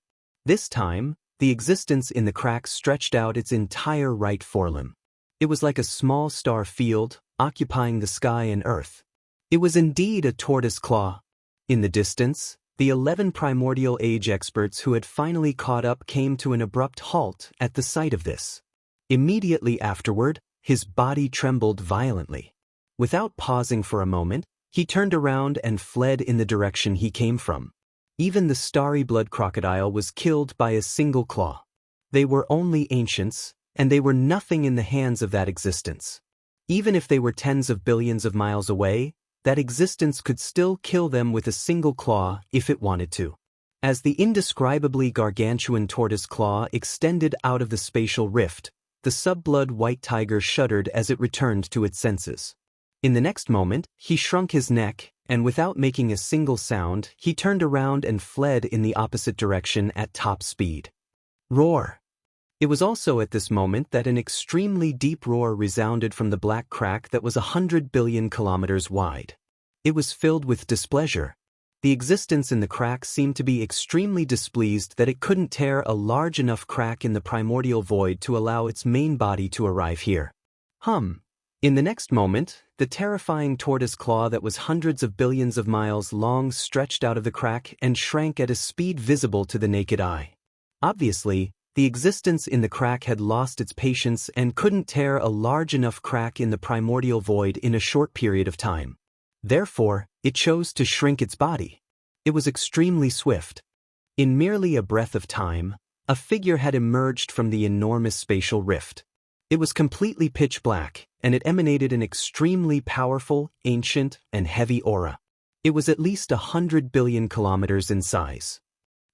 Speaker 1: This time, the existence in the crack stretched out its entire right forelimb. It was like a small star field, occupying the sky and earth. It was indeed a tortoise claw. In the distance, the 11 primordial age experts who had finally caught up came to an abrupt halt at the sight of this. Immediately afterward, his body trembled violently. Without pausing for a moment, he turned around and fled in the direction he came from. Even the starry blood crocodile was killed by a single claw. They were only ancients, and they were nothing in the hands of that existence. Even if they were tens of billions of miles away, that existence could still kill them with a single claw if it wanted to. As the indescribably gargantuan tortoise claw extended out of the spatial rift, the sub-blood white tiger shuddered as it returned to its senses. In the next moment, he shrunk his neck, and without making a single sound, he turned around and fled in the opposite direction at top speed. Roar! It was also at this moment that an extremely deep roar resounded from the black crack that was 100 billion kilometers wide. It was filled with displeasure. The existence in the crack seemed to be extremely displeased that it couldn't tear a large enough crack in the primordial void to allow its main body to arrive here. Hum. In the next moment, the terrifying tortoise claw that was hundreds of billions of miles long stretched out of the crack and shrank at a speed visible to the naked eye. Obviously, the existence in the crack had lost its patience and couldn't tear a large enough crack in the primordial void in a short period of time. Therefore, it chose to shrink its body. It was extremely swift. In merely a breath of time, a figure had emerged from the enormous spatial rift. It was completely pitch black, and it emanated an extremely powerful, ancient, and heavy aura. It was at least 100 billion kilometers in size.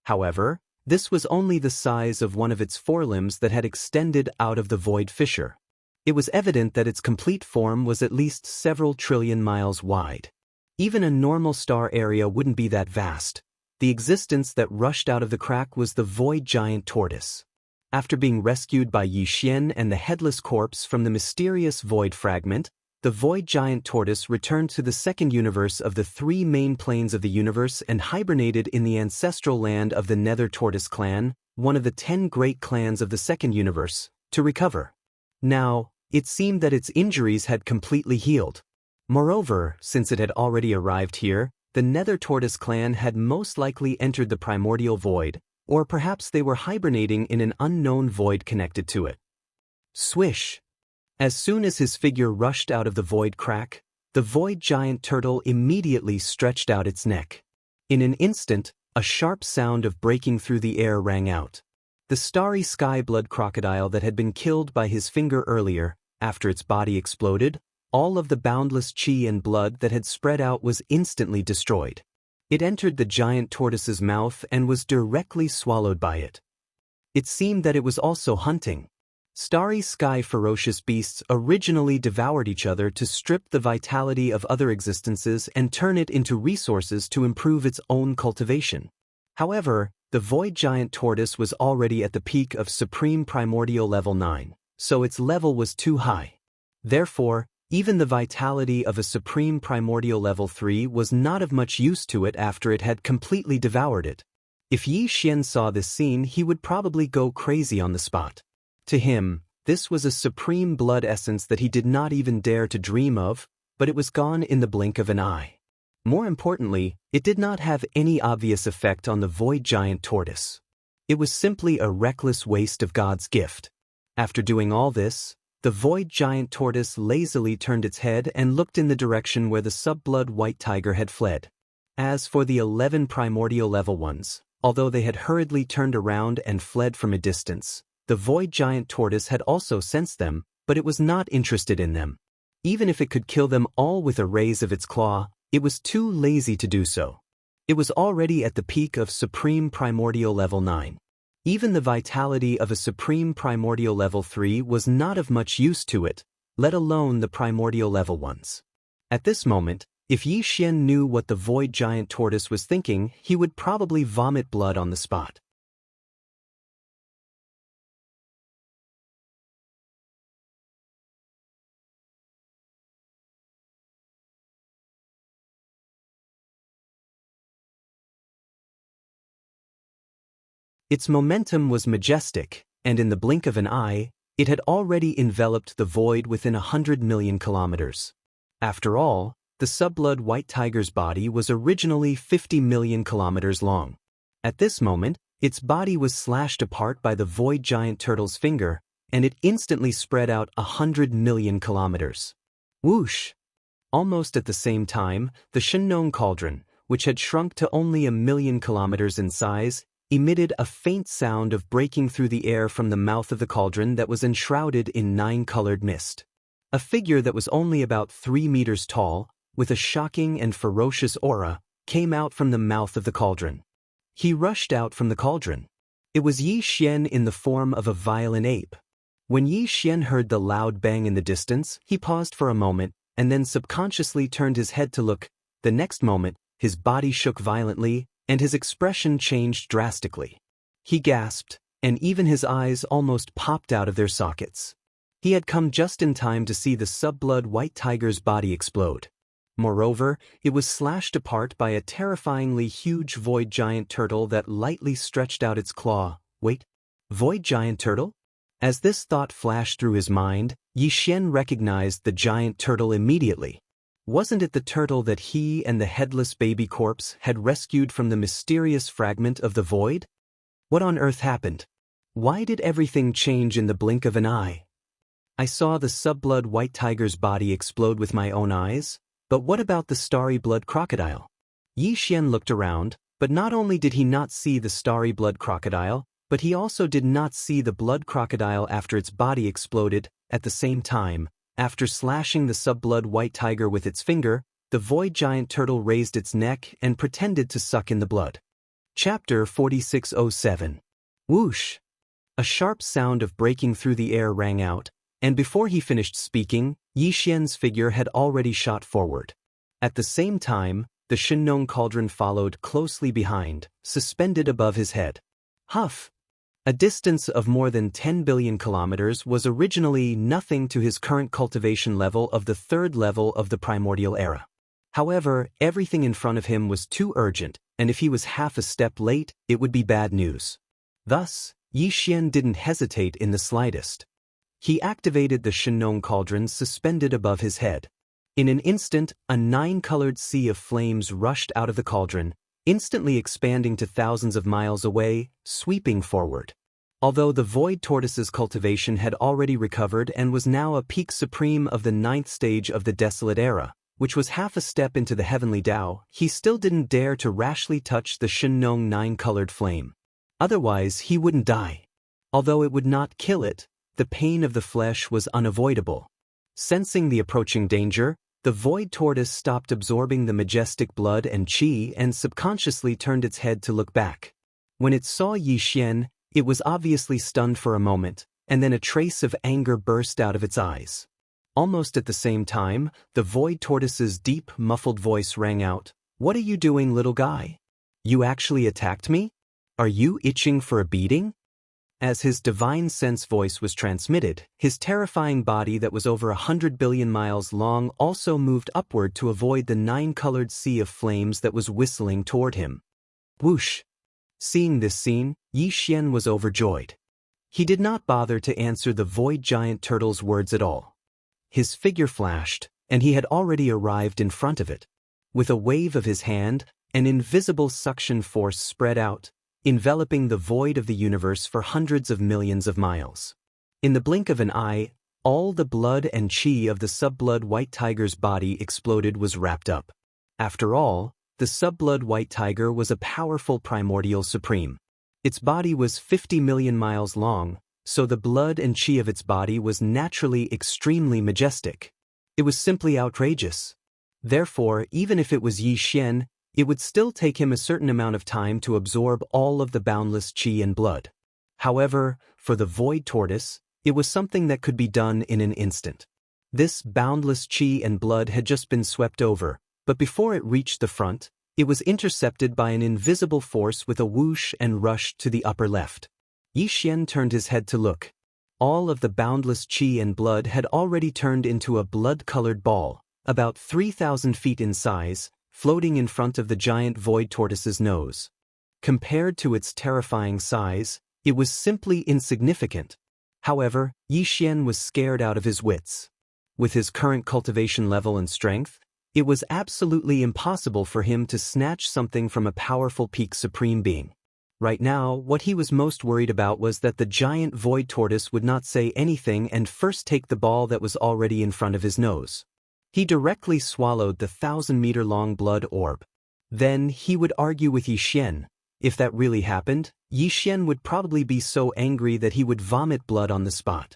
Speaker 1: However, this was only the size of one of its forelimbs that had extended out of the void fissure. It was evident that its complete form was at least several trillion miles wide. Even a normal star area wouldn't be that vast. The existence that rushed out of the crack was the void giant tortoise. After being rescued by Xianxia and the headless corpse from the mysterious void fragment, the void giant tortoise returned to the second universe of the three main planes of the universe and hibernated in the ancestral land of the Nether Tortoise clan, one of the 10 great clans of the second universe, to recover. Now, it seemed that its injuries had completely healed. Moreover, since it had already arrived here, the Nether Tortoise clan had most likely entered the primordial void, or perhaps they were hibernating in an unknown void connected to it. Swish! As soon as his figure rushed out of the void crack, the void giant turtle immediately stretched out its neck. In an instant, a sharp sound of breaking through the air rang out. The starry sky blood crocodile that had been killed by his finger earlier, after its body exploded, all of the boundless chi and blood that had spread out was instantly destroyed. It entered the giant tortoise's mouth and was directly swallowed by it. It seemed that it was also hunting. Starry sky ferocious beasts originally devoured each other to strip the vitality of other existences and turn it into resources to improve its own cultivation. However, the void giant tortoise was already at the peak of supreme primordial level 9, so its level was too high. Therefore, even the vitality of a supreme primordial level 3 was not of much use to it after it had completely devoured it. If Xianxia saw this scene, he would probably go crazy on the spot. To him, this was a supreme blood essence that he did not even dare to dream of, but it was gone in the blink of an eye. More importantly, it did not have any obvious effect on the void giant tortoise. It was simply a reckless waste of God's gift. After doing all this, the void giant tortoise lazily turned its head and looked in the direction where the sub-blood white tiger had fled. As for the 11 primordial level ones, although they had hurriedly turned around and fled from a distance, the void giant tortoise had also sensed them, but it was not interested in them. Even if it could kill them all with a raise of its claw, it was too lazy to do so. It was already at the peak of supreme primordial level 9. Even the vitality of a supreme primordial level 3 was not of much use to it, let alone the primordial level ones. At this moment, if Xianxia knew what the void giant tortoise was thinking, he would probably vomit blood on the spot. Its momentum was majestic, and in the blink of an eye, it had already enveloped the void within 100 million kilometers. After all, the subblood white tiger's body was originally 50 million kilometers long. At this moment, its body was slashed apart by the void giant turtle's finger, and it instantly spread out 100 million kilometers. Whoosh! Almost at the same time, the Shenong cauldron, which had shrunk to only 1,000,000 kilometers in size, emitted a faint sound of breaking through the air from the mouth of the cauldron that was enshrouded in 9-colored mist. A figure that was only about 3 meters tall, with a shocking and ferocious aura, came out from the mouth of the cauldron. He rushed out from the cauldron. It was Xianxia in the form of a violent ape. When Xianxia heard the loud bang in the distance, he paused for a moment, and then subconsciously turned his head to look. The next moment, his body shook violently, and his expression changed drastically. He gasped, and even his eyes almost popped out of their sockets. He had come just in time to see the subblood white tiger's body explode. Moreover, it was slashed apart by a terrifyingly huge void giant turtle that lightly stretched out its claw. Wait, void giant turtle? As this thought flashed through his mind, Yi Xian recognized the giant turtle immediately. Wasn't it the turtle that he and the headless baby corpse had rescued from the mysterious fragment of the void? What on earth happened? Why did everything change in the blink of an eye? I saw the subblood white tiger's body explode with my own eyes, but what about the starry blood crocodile? Yi Xian looked around, but not only did he not see the starry blood crocodile, but he also did not see the blood crocodile after its body exploded. At the same time, after slashing the subblood white tiger with its finger, the void giant turtle raised its neck and pretended to suck in the blood. Chapter 4607. Whoosh! A sharp sound of breaking through the air rang out, and before he finished speaking, Yi Xian's figure had already shot forward. At the same time, the Shenong cauldron followed closely behind, suspended above his head. Huff! A distance of more than 10 billion kilometers was originally nothing to his current cultivation level of the third level of the primordial era. However, everything in front of him was too urgent, and if he was half a step late, it would be bad news. Thus, Yi Xian didn't hesitate in the slightest. He activated the Shenong cauldron suspended above his head. In an instant, a 9-colored sea of flames rushed out of the cauldron, instantly expanding to thousands of miles away, sweeping forward. Although the void tortoise's cultivation had already recovered and was now a peak supreme of the 9th stage of the desolate era, which was half a step into the heavenly Tao, he still didn't dare to rashly touch the Shenong 9-colored flame. Otherwise, he wouldn't die. Although it would not kill it, the pain of the flesh was unavoidable. Sensing the approaching danger, the void tortoise stopped absorbing the majestic blood and qi and subconsciously turned its head to look back. When it saw Yi Xian, it was obviously stunned for a moment, and then a trace of anger burst out of its eyes. Almost at the same time, the void tortoise's deep, muffled voice rang out, "What are you doing, little guy? You actually attacked me? Are you itching for a beating?" As his divine sense voice was transmitted, his terrifying body that was over 100 billion miles long also moved upward to avoid the 9-colored sea of flames that was whistling toward him. Whoosh! Seeing this scene, Yi Xian was overjoyed. He did not bother to answer the void giant turtle's words at all. His figure flashed, and he had already arrived in front of it. With a wave of his hand, an invisible suction force spread out, enveloping the void of the universe for hundreds of millions of miles. In the blink of an eye, all the blood and qi of the subblood white tiger's body exploded was wrapped up. After all, the subblood white tiger was a powerful primordial supreme. Its body was 50 million miles long, so the blood and qi of its body was naturally extremely majestic. It was simply outrageous. Therefore, even if it was Yi Xian, it would still take him a certain amount of time to absorb all of the boundless qi and blood. However, for the void tortoise, it was something that could be done in an instant. This boundless qi and blood had just been swept over, but before it reached the front, it was intercepted by an invisible force with a whoosh and rushed to the upper left. Yi Xian turned his head to look. All of the boundless qi and blood had already turned into a blood-colored ball, about 3,000 feet in size, floating in front of the giant void tortoise's nose. Compared to its terrifying size, it was simply insignificant. However, Yi Xian was scared out of his wits. With his current cultivation level and strength, it was absolutely impossible for him to snatch something from a powerful peak supreme being. Right now, what he was most worried about was that the giant void tortoise would not say anything and first take the ball that was already in front of his nose. He directly swallowed the 1,000-meter-long blood orb. Then he would argue with Yi Xian. If that really happened, Yi Xian would probably be so angry that he would vomit blood on the spot.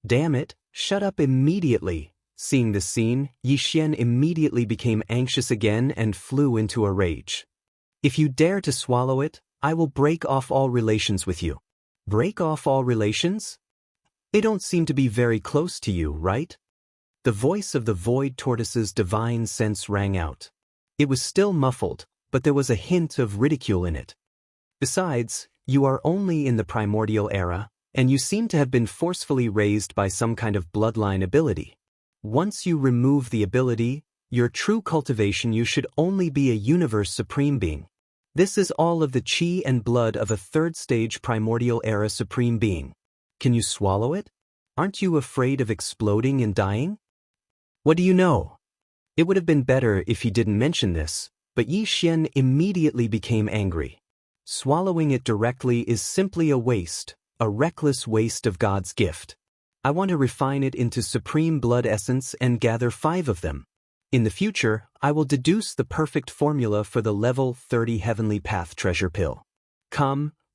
Speaker 1: Damn it, shut up immediately. Seeing this scene, Yi Xian immediately became anxious again and flew into a rage. If you dare to swallow it, I will break off all relations with you. Break off all relations? They don't seem to be very close to you, right? The voice of the void tortoise's divine sense rang out. It was still muffled, but there was a hint of ridicule in it. Besides, you are only in the primordial era, and you seem to have been forcefully raised by some kind of bloodline ability. Once you remove the ability, your true cultivation you should only be a universe supreme being. This is all of the qi and blood of a third-stage primordial era supreme being. Can you swallow it? Aren't you afraid of exploding and dying? What do you know? It would have been better if he didn't mention this, but Yi Xian immediately became angry. Swallowing it directly is simply a waste, a reckless waste of God's gift. I want to refine it into supreme blood essence and gather 5 of them. In the future, I will deduce the perfect formula for the level 30 Heavenly Path treasure pill.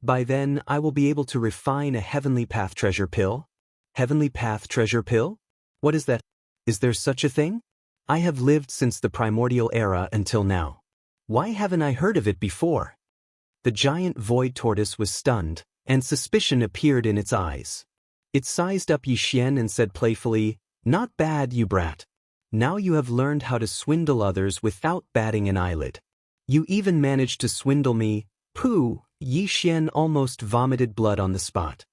Speaker 1: By then I will be able to refine a Heavenly Path treasure pill. Heavenly Path treasure pill? What is that? Is there such a thing? I have lived since the primordial era until now. Why haven't I heard of it before? The giant void tortoise was stunned, and suspicion appeared in its eyes. It sized up Yi Xian and said playfully, "Not bad, you brat. Now you have learned how to swindle others without batting an eyelid. You even managed to swindle me." Pooh! Yi Xian almost vomited blood on the spot.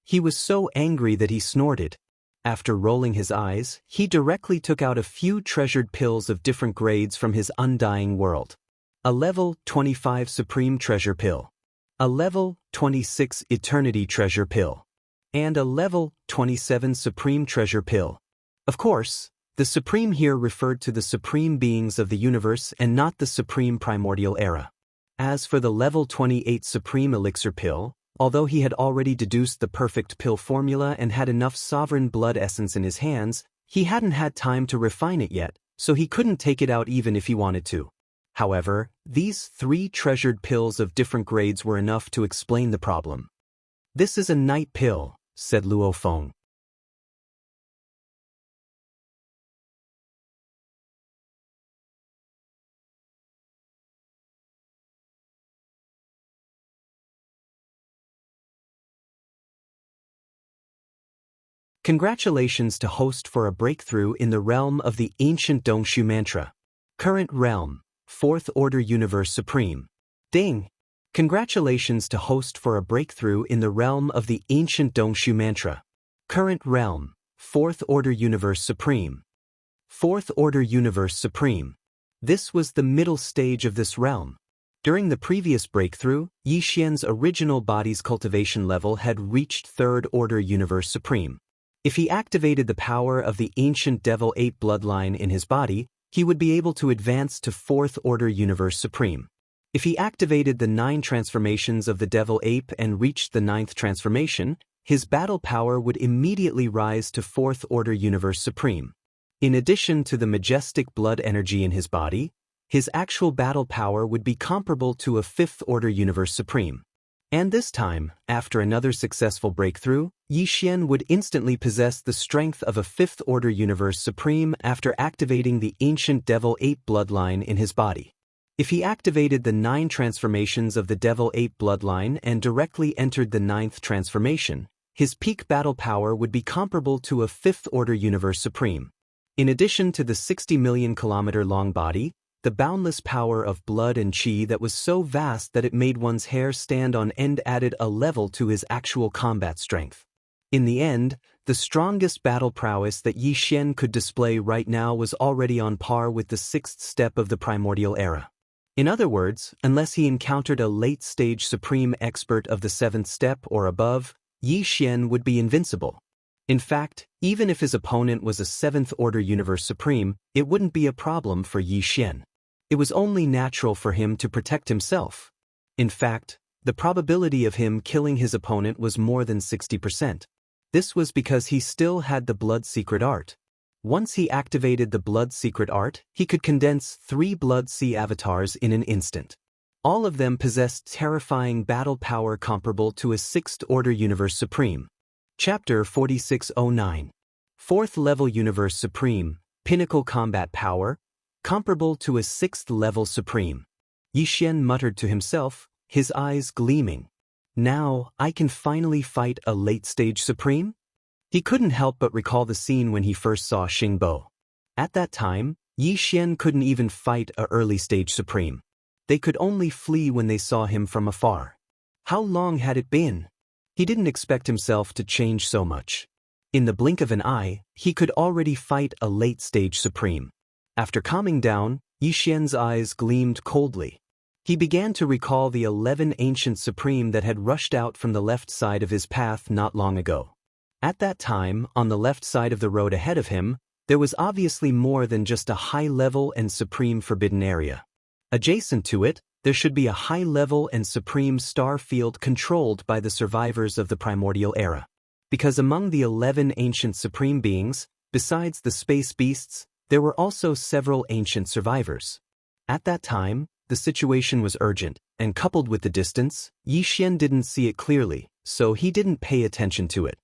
Speaker 1: He was so angry that he snorted. After rolling his eyes, he directly took out a few treasured pills of different grades from his undying world. A level 25 Supreme Treasure Pill. A level 26 Eternity Treasure Pill. And a level 27 Supreme Treasure Pill. Of course, the Supreme here referred to the supreme beings of the universe and not the supreme primordial era. As for the level 28 Supreme Elixir Pill, although he had already deduced the perfect pill formula and had enough sovereign blood essence in his hands, he hadn't had time to refine it yet, so he couldn't take it out even if he wanted to. However, these 3 treasured pills of different grades were enough to explain the problem. "This is a night pill," said Luo Feng. Congratulations to host for a breakthrough in the realm of the ancient Dongshu mantra. Current realm, 4th Order Universe Supreme. Ding! Congratulations to host for a breakthrough in the realm of the ancient Dongshu mantra. Current realm, 4th Order Universe Supreme. 4th Order Universe Supreme. This was the middle stage of this realm. During the previous breakthrough, Yi Xian's original body's cultivation level had reached 3rd Order Universe Supreme. If he activated the power of the ancient Devil Ape bloodline in his body, he would be able to advance to 4th Order Universe Supreme. If he activated the 9 transformations of the Devil Ape and reached the 9th transformation, his battle power would immediately rise to 4th Order Universe Supreme. In addition to the majestic blood energy in his body, his actual battle power would be comparable to a 5th Order Universe Supreme. And this time, after another successful breakthrough, Yi Xian would instantly possess the strength of a 5th Order Universe Supreme after activating the ancient Devil Ape bloodline in his body. If he activated the 9 transformations of the Devil Ape bloodline and directly entered the 9th transformation, his peak battle power would be comparable to a 5th Order Universe Supreme. In addition to the 60 million kilometer long body, the boundless power of blood and qi that was so vast that it made one's hair stand on end added a level to his actual combat strength. In the end, the strongest battle prowess that Yi Xian could display right now was already on par with the 6th step of the primordial era. In other words, unless he encountered a late-stage supreme expert of the 7th step or above, Yi Xian would be invincible. In fact, even if his opponent was a 7th Order Universe Supreme, it wouldn't be a problem for Yi Xian. It was only natural for him to protect himself. In fact, the probability of him killing his opponent was more than 60%. This was because he still had the Blood Secret Art. Once he activated the Blood Secret Art, he could condense 3 Blood Sea avatars in an instant. All of them possessed terrifying battle power comparable to a 6th Order Universe Supreme. Chapter 4609. 4th Level Universe Supreme, Pinnacle Combat Power, comparable to a 6th Level Supreme. Yi Xian muttered to himself, his eyes gleaming. Now, I can finally fight a late-stage Supreme? He couldn't help but recall the scene when he first saw Xingbo. At that time, Yi Xian couldn't even fight a early-stage Supreme. They could only flee when they saw him from afar. How long had it been? He didn't expect himself to change so much. In the blink of an eye, he could already fight a late-stage Supreme. After calming down, Yi Xian's eyes gleamed coldly. He began to recall the 11 ancient Supreme that had rushed out from the left side of his path not long ago. At that time, on the left side of the road ahead of him, there was obviously more than just a high-level and supreme forbidden area. Adjacent to it, there should be a high-level and supreme star field controlled by the survivors of the primordial era. Because among the 11 ancient supreme beings, besides the space beasts, there were also several ancient survivors. At that time, the situation was urgent, and coupled with the distance, Xian didn't see it clearly, so he didn't pay attention to it.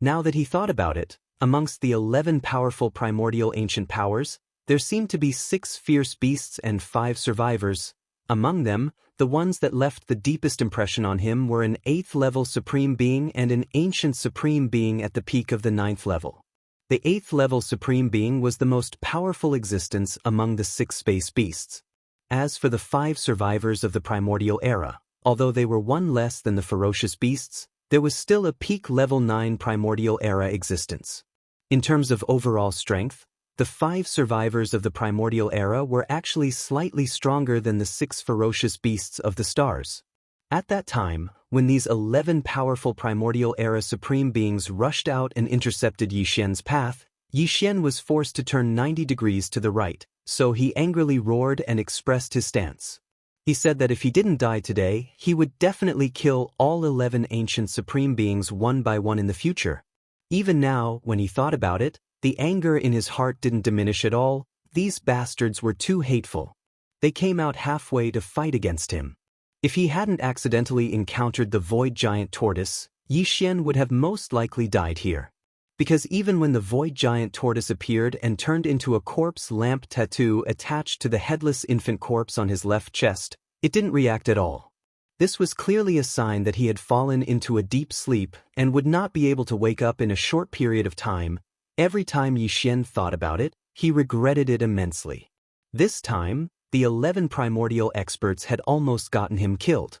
Speaker 1: Now that he thought about it, amongst the 11 powerful primordial ancient powers, there seemed to be 6 fierce beasts and 5 survivors. Among them, the ones that left the deepest impression on him were an 8th-level supreme being and an ancient supreme being at the peak of the 9th level. The 8th-level supreme being was the most powerful existence among the 6 space beasts. As for the 5 survivors of the primordial era, although they were one less than the ferocious beasts, there was still a peak level 9 primordial era existence. In terms of overall strength, the 5 survivors of the primordial era were actually slightly stronger than the 6 ferocious beasts of the stars. At that time, when these 11 powerful primordial era supreme beings rushed out and intercepted Xian's path, Xian was forced to turn 90 degrees to the right, so he angrily roared and expressed his stance. He said that if he didn't die today, he would definitely kill all 11 ancient supreme beings one by one in the future. Even now, when he thought about it, the anger in his heart didn't diminish at all. These bastards were too hateful. They came out halfway to fight against him. If he hadn't accidentally encountered the void giant tortoise, Xian would have most likely died here. Because even when the void giant tortoise appeared and turned into a corpse lamp tattoo attached to the headless infant corpse on his left chest, it didn't react at all. This was clearly a sign that he had fallen into a deep sleep and would not be able to wake up in a short period of time. Every time Xian thought about it, he regretted it immensely. This time, the 11 primordial experts had almost gotten him killed.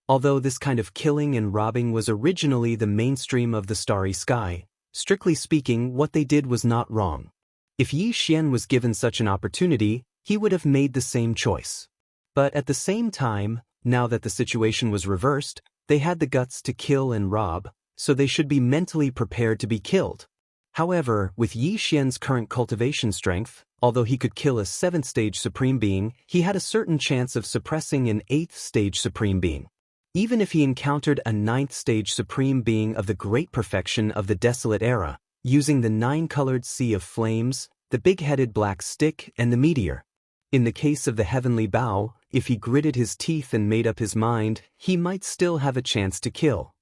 Speaker 1: Although this kind of killing and robbing was originally the mainstream of the starry sky, strictly speaking, what they did was not wrong. If Xian was given such an opportunity, he would have made the same choice. But at the same time, now that the situation was reversed, they had the guts to kill and rob, so they should be mentally prepared to be killed. However, with Xian's current cultivation strength, although he could kill a 7th stage supreme being, he had a certain chance of suppressing an 8th stage supreme being. Even if he encountered a 9th stage supreme being of the great perfection of the desolate era, using the 9-colored sea of flames, the big-headed black stick, and the meteor. In the case of the heavenly bow, if he gritted his teeth and made up his mind, he might still have a chance to kill.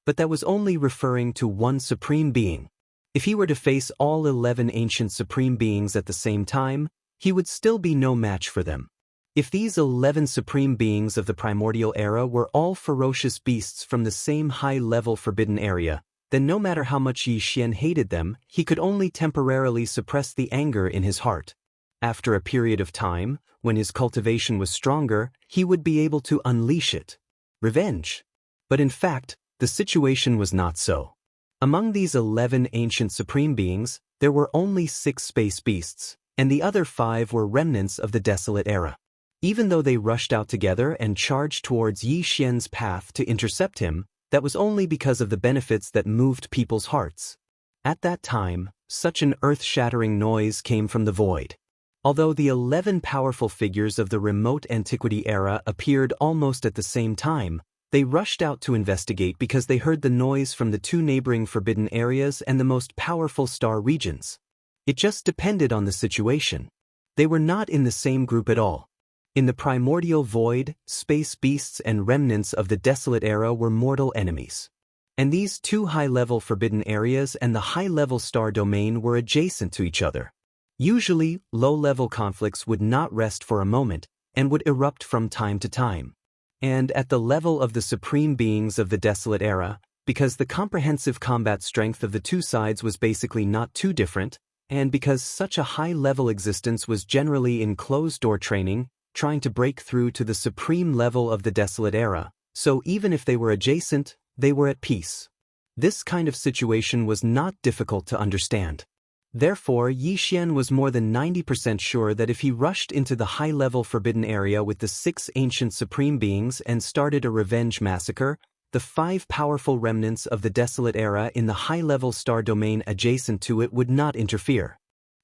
Speaker 1: But that was only referring to one supreme being. If he were to face all 11 ancient supreme beings at the same time, he would still be no match for them. If these 11 supreme beings of the primordial era were all ferocious beasts from the same high-level forbidden area, then no matter how much Xian hated them, he could only temporarily suppress the anger in his heart. After a period of time, when his cultivation was stronger, he would be able to unleash it. Revenge. But in fact, the situation was not so. Among these 11 ancient supreme beings, there were only 6 space beasts, and the other 5 were remnants of the desolate era. Even though they rushed out together and charged towards Xian's path to intercept him, that was only because of the benefits that moved people's hearts. At that time, such an earth-shattering noise came from the void. Although the 11 powerful figures of the remote antiquity era appeared almost at the same time, they rushed out to investigate because they heard the noise from the 2 neighboring forbidden areas and the most powerful star regions. It just depended on the situation. They were not in the same group at all. In the primordial void, space beasts and remnants of the desolate era were mortal enemies. And these 2 high-level forbidden areas and the high-level star domain were adjacent to each other. Usually, low-level conflicts would not rest for a moment and would erupt from time to time. And at the level of the supreme beings of the desolate era, because the comprehensive combat strength of the 2 sides was basically not too different, and because such a high-level existence was generally in closed-door training, trying to break through to the supreme level of the desolate era, so even if they were adjacent, they were at peace. This kind of situation was not difficult to understand. Therefore, Xian was more than 90% sure that if he rushed into the high-level forbidden area with the 6 ancient supreme beings and started a revenge massacre, the 5 powerful remnants of the Desolate Era in the high-level star domain adjacent to it would not interfere.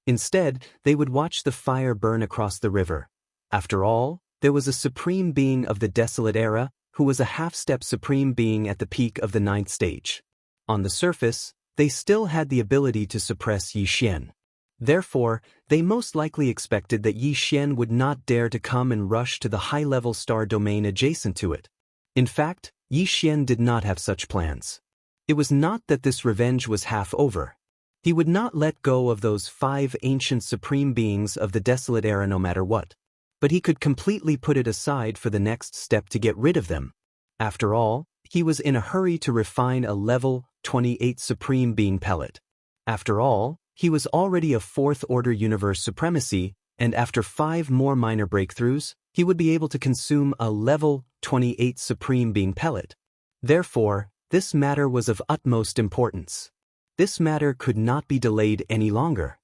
Speaker 1: Instead, they would watch the fire burn across the river. After all, there was a supreme being of the Desolate Era who was a half-step supreme being at the peak of the 9th stage. On the surface, they still had the ability to suppress Yi Xian. Therefore, they most likely expected that Yi Xian would not dare to come and rush to the high-level star domain adjacent to it. In fact, Yi Xian did not have such plans. It was not that this revenge was half over. He would not let go of those 5 ancient supreme beings of the Desolate Era no matter what. But he could completely put it aside for the next step to get rid of them. After all, he was in a hurry to refine a level 28 supreme being pellet. After all, he was already a 4th order universe supremacy, and after 5 more minor breakthroughs, he would be able to consume a level 28 supreme being pellet. Therefore, this matter was of utmost importance. This matter could not be delayed any longer.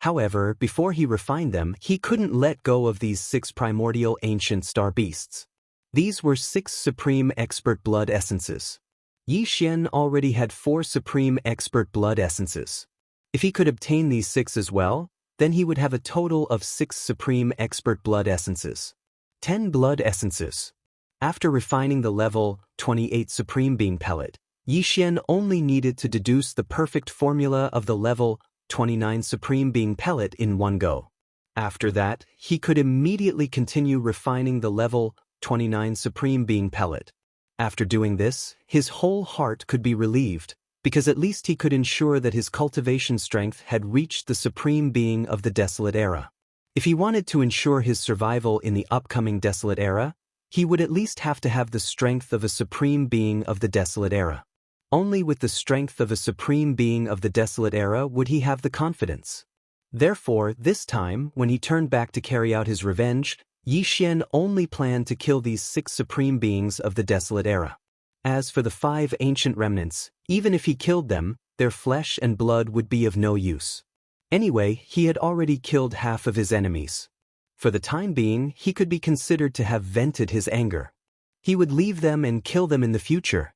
Speaker 1: However, before he refined them, he couldn't let go of these 6 primordial ancient star beasts. These were 6 supreme expert blood essences. Yi Xian already had 4 supreme expert blood essences. If he could obtain these 6 as well, then he would have a total of 6 supreme expert blood essences. 10 blood essences. After refining the level 28 supreme being pellet, Yi Xian only needed to deduce the perfect formula of the level 29 supreme being pellet in one go. After that, he could immediately continue refining the level 29 supreme being pellet. After doing this, his whole heart could be relieved, because at least he could ensure that his cultivation strength had reached the supreme being of the Desolate Era. If he wanted to ensure his survival in the upcoming Desolate Era, he would at least have to have the strength of a supreme being of the Desolate Era. Only with the strength of a supreme being of the Desolate Era would he have the confidence. Therefore, this time, when he turned back to carry out his revenge, Yi Xian only planned to kill these 6 supreme beings of the Desolate Era. As for the 5 ancient remnants, even if he killed them, their flesh and blood would be of no use. Anyway, he had already killed half of his enemies. For the time being, he could be considered to have vented his anger. He would leave them and kill them in the future.